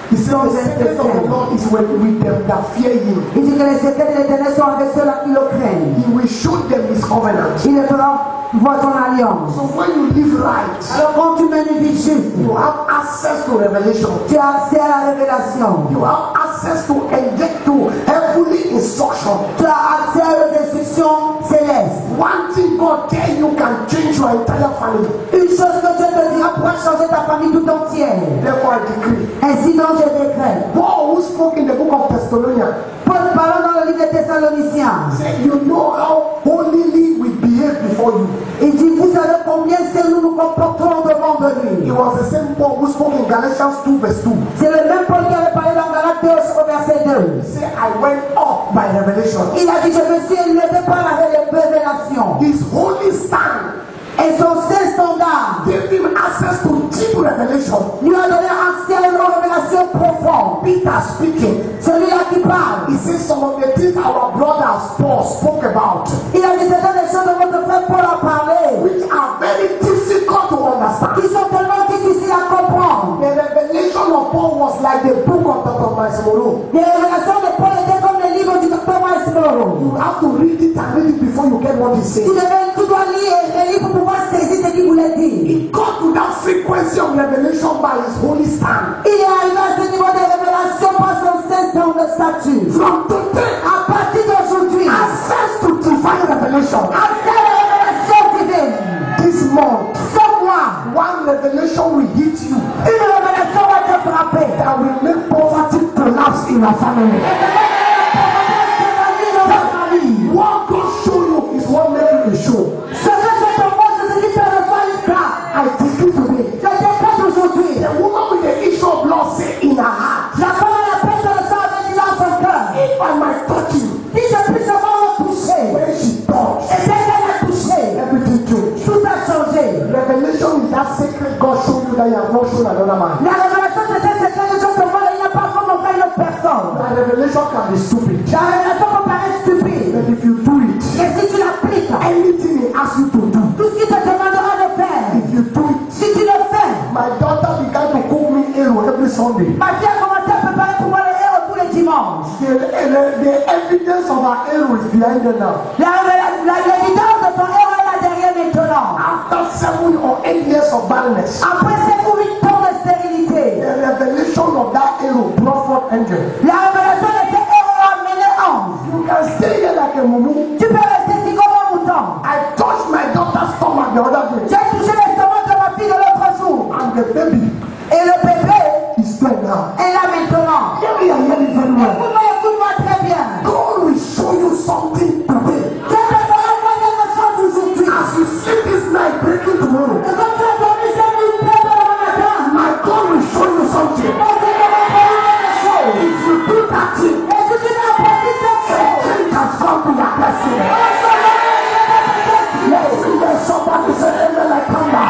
He said, the secret of the Lord is with them that fear him. Il dit que les secrets de l'Éternel sont avec ceux-là qui le craignent. He will show them his covenant. Il leur fera voir son alliance. So when you live right, Alors quand tu mènes une vie juste, you have access to revelation. tu as accès à la révélation. You have access to engage to heavenly instruction. Tu as accès aux instructions célestes. One thing God tell you can change your entire family. Une chose que Dieu te dira pourra changer ta famille tout entière. Therefore I decree. Ainsi donc je décrète. Paul, who spoke in the book of Thessalonians, Paul parlant dans le livre des Thessaloniciens. said, you know how holily we behave before you. Il dit, vous savez combien c'est nous nous comportons devant de It lui. was the same Paul who spoke in Galatians 2 verse 2. C'est le même Paul qui avait parlé dans Galates 2 au verset 2. He said, I went up by revelation. Il a dit, je me suis élevé par la révélation. His holy stand Et son saint standard gave him access to deep revelation. lui a donné accès à une révélation profonde. Peter speaking. Celui-là qui parle. He said some of the things our brothers Paul spoke about, Il a dit, c'est dans les choses dont votre frère Paul a parlé, which are very difficult to understand. qui sont tellement difficiles à comprendre. The revelation of Paul was like the book of Dr. Miles Monroe. Les révélations de Paul étaient comme les livres du Dr. Miles Monroe. You have to read it and read it before you get what he said. Tu dois lire les livres pour pouvoir saisir ce qu'il voulait dire. He got to that frequency of revelation by his holy stand. Il est arrivé à ce niveau de révélation par son saint statut. From today, À partir d'aujourd'hui, access to divine revelation. accès à la révélation divine. This month, Ce mois, one revelation will hit you une révélation va te frapper. that will make poverty collapse in your family. What God show you is what make you be show. Ce que je te montre, c'est ce qui te reçoit l'islam. I decree today. Je décrète aujourd'hui. The woman with the issue of blood say in her heart, La femme à la peste de sang avait dit dans son cœur. if I might touch you, Si je puis seulement le toucher. when she touched, Et dès qu'elle a touché, everything changed. tout a changé. Revelation is that secret God showed you that you have not shown another man. La révélation de cette secret de Dieu te voit, il n'y a pas comme on fait une autre personne. That revelation can be stupid. La révélation peut paraître stupide. But if you do it, Et si tu l'appliques, anything he asks you to do, tout ce qu'il te demandera de faire, if you do it, si tu le fais, my daughter began to cook me arrow every Sunday. ma fille a commencé à préparer pour moi les héros tous les dimanches. The evidence of her arrow is behind her now. L'évidence de ton héros est là derrière maintenant. After 7 or 8 years of barrenness, Après 7 ou 8 ans de stérilité, the revelation of that arrow brought forth angel. la révélation de ces héros a amené ange. You can stay here like a mumu. Tu peux rester ici comme un mouton. I touched my daughter's stomach the other day, J'ai touché l'estomac de ma fille de l'autre jour. and the baby Et le bébé is dead now. est là maintenant. Hear me and hear me very well. Écoute-moi très bien. God will show you something today. Je te ferai voir quelque chose aujourd'hui. As you sleep this night, breaking tomorrow, Et comme tu as dormi cette nuit, très tôt le matin, my God will show you something. on te verra faire quelque chose. If you do that thing, Et si tu n'as pas dit cette chose, change has come to your blessing. on se verra Let's see that somebody say amen like thunder.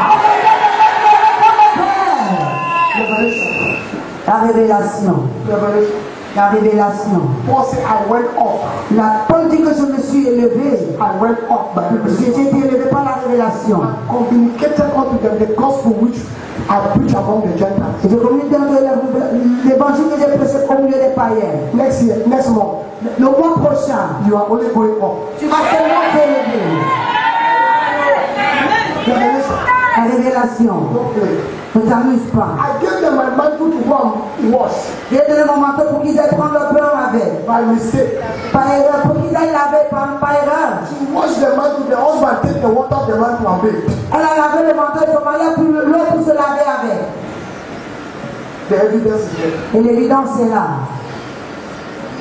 Revelation. La révélation. Revelation. La révélation. Paul said, I went up. La Paul dit que je me suis élevé. I went up by revelation. J'ai été élevé par la révélation. Communicated unto them the gospel which I preach among the Gentiles. Et je communique dans l'évangile que j'ai prêché au milieu des païens. Next year, next month, Le mois prochain, you are only going up. tu vas seulement t'élever. Revelation. La révélation. Don't play. Ne t'amuse pas. I gave them my mantle to go and wash J'ai donné mon manteau pour qu'ils aillent prendre le beurre avec. by mistake. Par erreur, pour qu'ils aillent laver par erreur. She washed the mantle, the husband take the water of the mantle and bathe. Elle a lavé le manteau et son mari a pris l'eau pour se laver avec. The evidence is there. Et l'évidence est là.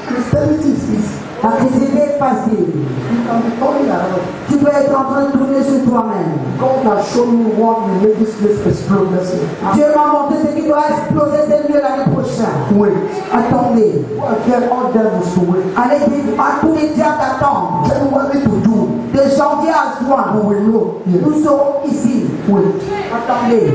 Christianity is easy. La critique est facile. You can be turning around. Tu peux être en train de tourner sur toi-même. God has shown me what will make this place explode next year. Dieu m'a montré ce qui doit exploser cette lieu l'année prochaine. Wait. Attendez. Tell all devils to wait. Allez dire à tous les diables d'attendre. January to June. De janvier à juin. We will know. Yes. Nous serons ici. Wait. Attendez.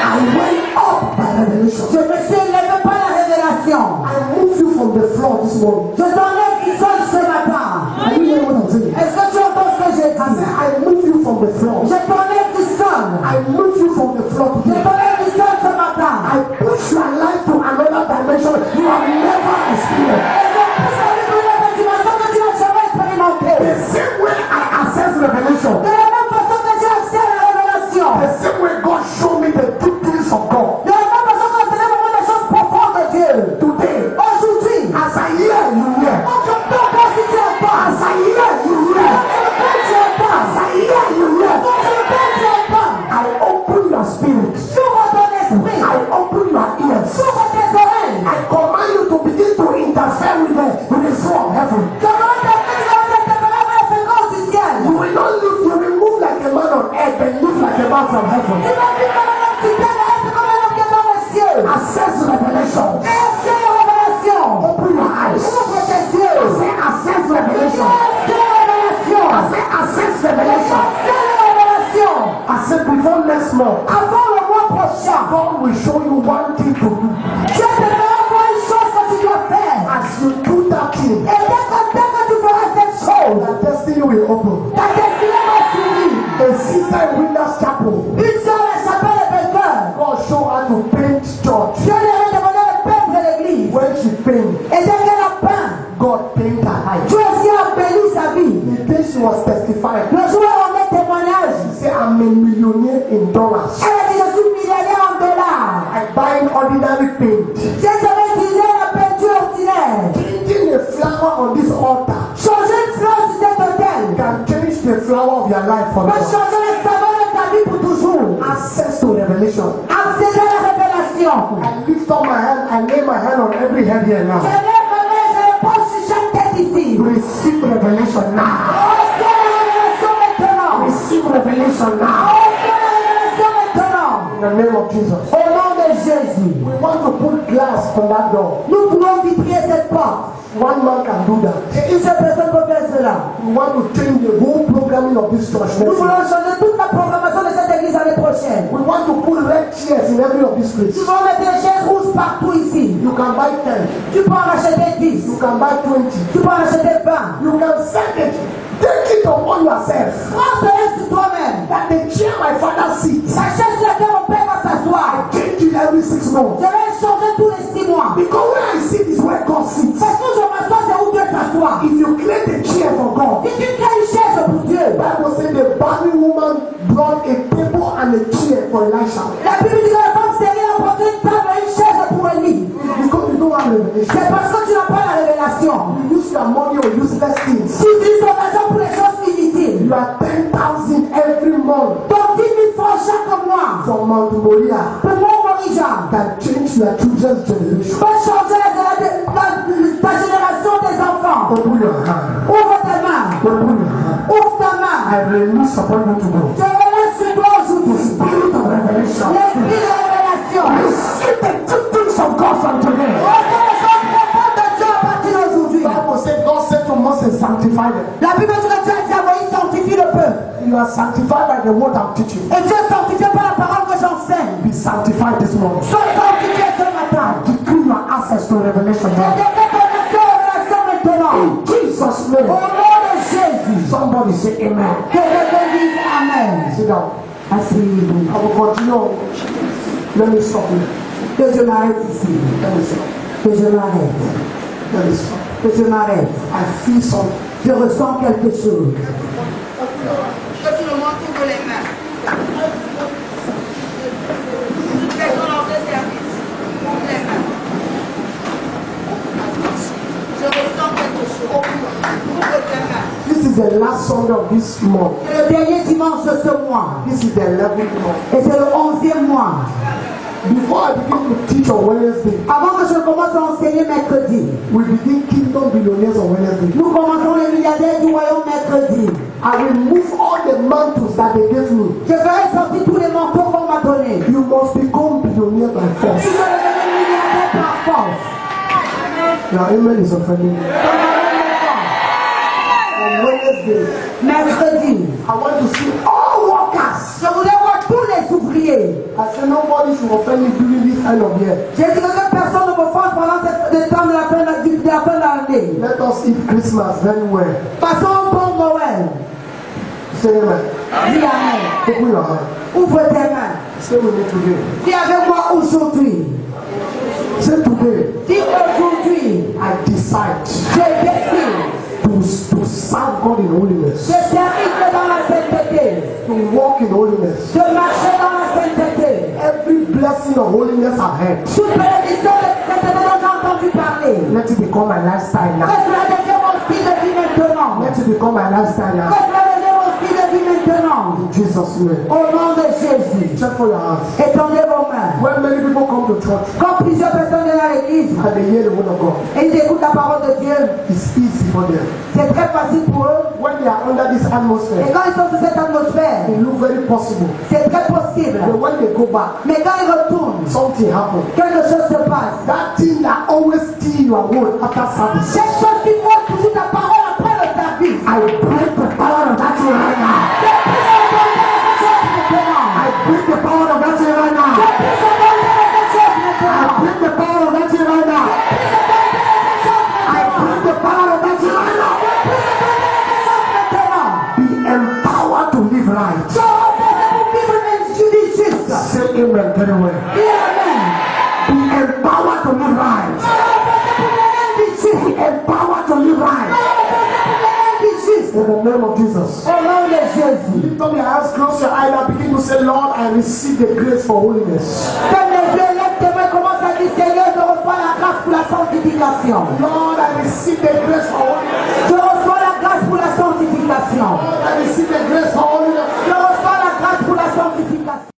I went up by revelation. Je me suis élevé par la révélation. I moved you from the floor this morning. Je t'enlève du sol ce matin. Are you hearing what I'm saying? Est-ce que tu entends ce que j'ai I said, dit? I moved you from the floor. Je t'enlève du sol. I moved you from the floor Je today. t'enlève du sol ce matin. I push your life to another dimension you have never experienced. Et je pousse la vie dans une dimension que tu n'as jamais expérimentée. The same way I access revelation, De la même façon que j'ai accès à la révélation. the same way God showed me the deep things of God. De la même façon que c'est vraiment des choses profondes de Dieu. Today, Aujourd'hui, as I hear you hear. on ne peut pas si tu entends. As I hear you hear. Tu entends. As I hear you hear. Tu entends. I open your spirit. S'ouvre ton esprit. I open your ears. S'ouvre tes oreilles. I command you to begin to interfere with the flow of heaven. Comment la fréquence du ciel. You will not live, you will move like a man on earth and live like a man from heaven. Tu vas vivre comme un homme qui vient de être comme un homme qui est dans les cieux. Access revelation. Et accès à la révélation. Open your eyes. Ouvre tes yeux. Say access revelation. Accès à la révélation. Say access revelation. Accès à la révélation. I said before next month, Avant le mois prochain, God will show you one thing to do. Dieu te fera une chose que tu dois faire. As you do that thing, Et dès que tu feras cette chose, your destiny will open. ta destinée va s'ouvrir. A sister in Winners Chapel, Une sœur, elle s'appelle le Belfeur. God showed her to paint church. Dieu lui avait demandé de peindre l'église. When she paint, Et dès qu'elle a peint, God paint her eyes. Dieu aussi a béni sa vie. The day she was testifying, Le jour où on est témoignage, she said, I'm a millionaire in dollars. elle a dit, je suis millionnaire en dollars. I buy ordinary paint. Je vais utiliser la peinture ordinaire. Changing a flower on this altar Changer une fleur sur cet hôtel. can change the flower of your life Peut forever. changer le savon de ta vie pour toujours. Access to revelation. Accéder à la révélation. I lift up my hand, I lay my hand on every head here Je now. lève ma main, je le pose sur chaque tête ici. Receive revelation now. Reçois la révélation maintenant. Receive revelation now. Reçois la révélation maintenant. In the name of Jesus. Au nom de Jésus. We want to put glass on that door. Nous pouvons vitrer cette porte. One man can do that. Et une seule personne peut faire cela. We want to change the whole programming of this church Nous next voulons year. changer toute la programmation de cette église l'année prochaine. We want to put red chairs in every of these places. Nous voulons mettre des chaises rouges partout ici. You can buy 10. Tu peux en acheter 10. You can buy 20. Tu peux en acheter 20. You can send it. Take it upon yourself. Prends cela sur toi-même. That the chair my father sits. La chaise sur laquelle mon père va s'asseoir. Change it every 6 months. Je vais changer tous les 6 mois. Because where I sit is where God sits. Parce que je m'assois, c'est où Dieu s'assoit. If you create a chair for God, Si tu crées une chaise pour Dieu, the Bible says the barren woman brought a table and a chair for Elisha. la Bible dit que la femme stérile a porté une table et une chaise pour Élie. Because you don't have revelation. C'est parce que tu n'as pas la révélation. You use your money on useless things. Tu utilises ton argent pour les choses inutiles. You are 10,000 every month Donc 10 000 francs chaque mois from Mount Moriah pour mon origine. can change your children's generation. Peut changer ta génération des enfants. Open your hand. Ouvre ta main. Open your hand. Ouvre ta main. I release upon you to go. Je relève sur toi aujourd'hui. Spirit of revelation. L'esprit de révélation. Receive the good things of God from today. Reçois les choses profondes de Dieu à partir d'aujourd'hui. Bible said God said to Moses, sanctify them. La Bible dit que Dieu a dit à Moïse, sanctifie le peuple. You are sanctified by the word I'm teaching. Et Dieu est sanctifié par la parole que j'enseigne. Be sanctified this morning. Sois sanctifié ce matin. Decree your access to revelation Je now. décrète ton accès aux révélations maintenant. In Jesus' Au name. nom de Jésus. Somebody say amen. Que répondis Amen. Sit down. Asseyez-vous. I will continue. Let me stop here. Que je m'arrête ici. Let me stop. Que je m'arrête. Let me stop. Que je m'arrête. I feel something. Je ressens quelque chose. Que tout le monde ouvre les mains. Personne en fait service. Ouvre les mains. Je ressens quelque chose. Ouvre tes mains. This is the last Sunday of this month. C'est le dernier dimanche de ce mois. This is the 11th month. Et c'est le 11e mois. Before I begin to teach on Wednesday, Avant que je commence à enseigner mercredi, we begin Kingdom Billionaires on Wednesday. nous commençons les milliardaires du royaume mercredi. I will move all the mantles that they gave me. Je ferai sortir tous les manteaux qu'on m'a donnés. You must become billionaire by Tu force. dois devenir milliardaire par force. Your amen is offending me. On Wednesday, Mercredi, I want to see all workers. je voulais voir tous les ouvriers. I say nobody should offend me during this end of year. J'ai dit que personne ne me fasse pendant le temps de la fin de l'année. Let us eat Christmas very well. Passons un bon Noël. Say amen. Dis Amen. Open your hand. Ouvre tes mains. Say with me today. Dis avec moi aujourd'hui. Say today. Dis aujourd'hui. I decide Je décide to serve God in holiness. de servir dans la sainteté. To walk in holiness. De marcher dans la sainteté. Every blessing of holiness I've had. Toute bénédiction de sainteté dont j'ai entendu parler. Let it become my lifestyle now. Que cela devienne mon style de vie maintenant. Let it become my lifestyle Que now. cela devienne mon style de vie maintenant. In Jesus' name. Au nom de Jésus. Check for your hands. Étendez vos mains. When many people come to church Quand plusieurs personnes viennent à l'église and they hear the word of God, et ils écoutent la parole de Dieu, it's easy for them. c'est très facile pour eux. When they are under this Et atmosphere, quand ils sont sous cette atmosphère, it looks very possible. c'est très possible. But when they go back, Mais quand ils retournent, something happens. quelque chose se passe. That thing that always steal your word after service. Cette chose qui prend toujours ta parole après le service. I break the power of that thing right now. I break the power of that thing right now. I break the power of that thing right now. I break the power of that thing right now. Be empowered to live right. Say amen very well. Be empowered to live right. Be empowered to live right. In the name of Jesus. Au nom de Jésus. Lift up your hands, close your eyes, and begin to say, Lord, I receive the grace for holiness. Comme les yeux lèvent tes mains, commence à dire Seigneur, je reçois la grâce pour la sanctification. Lord, I receive the grace for holiness. Je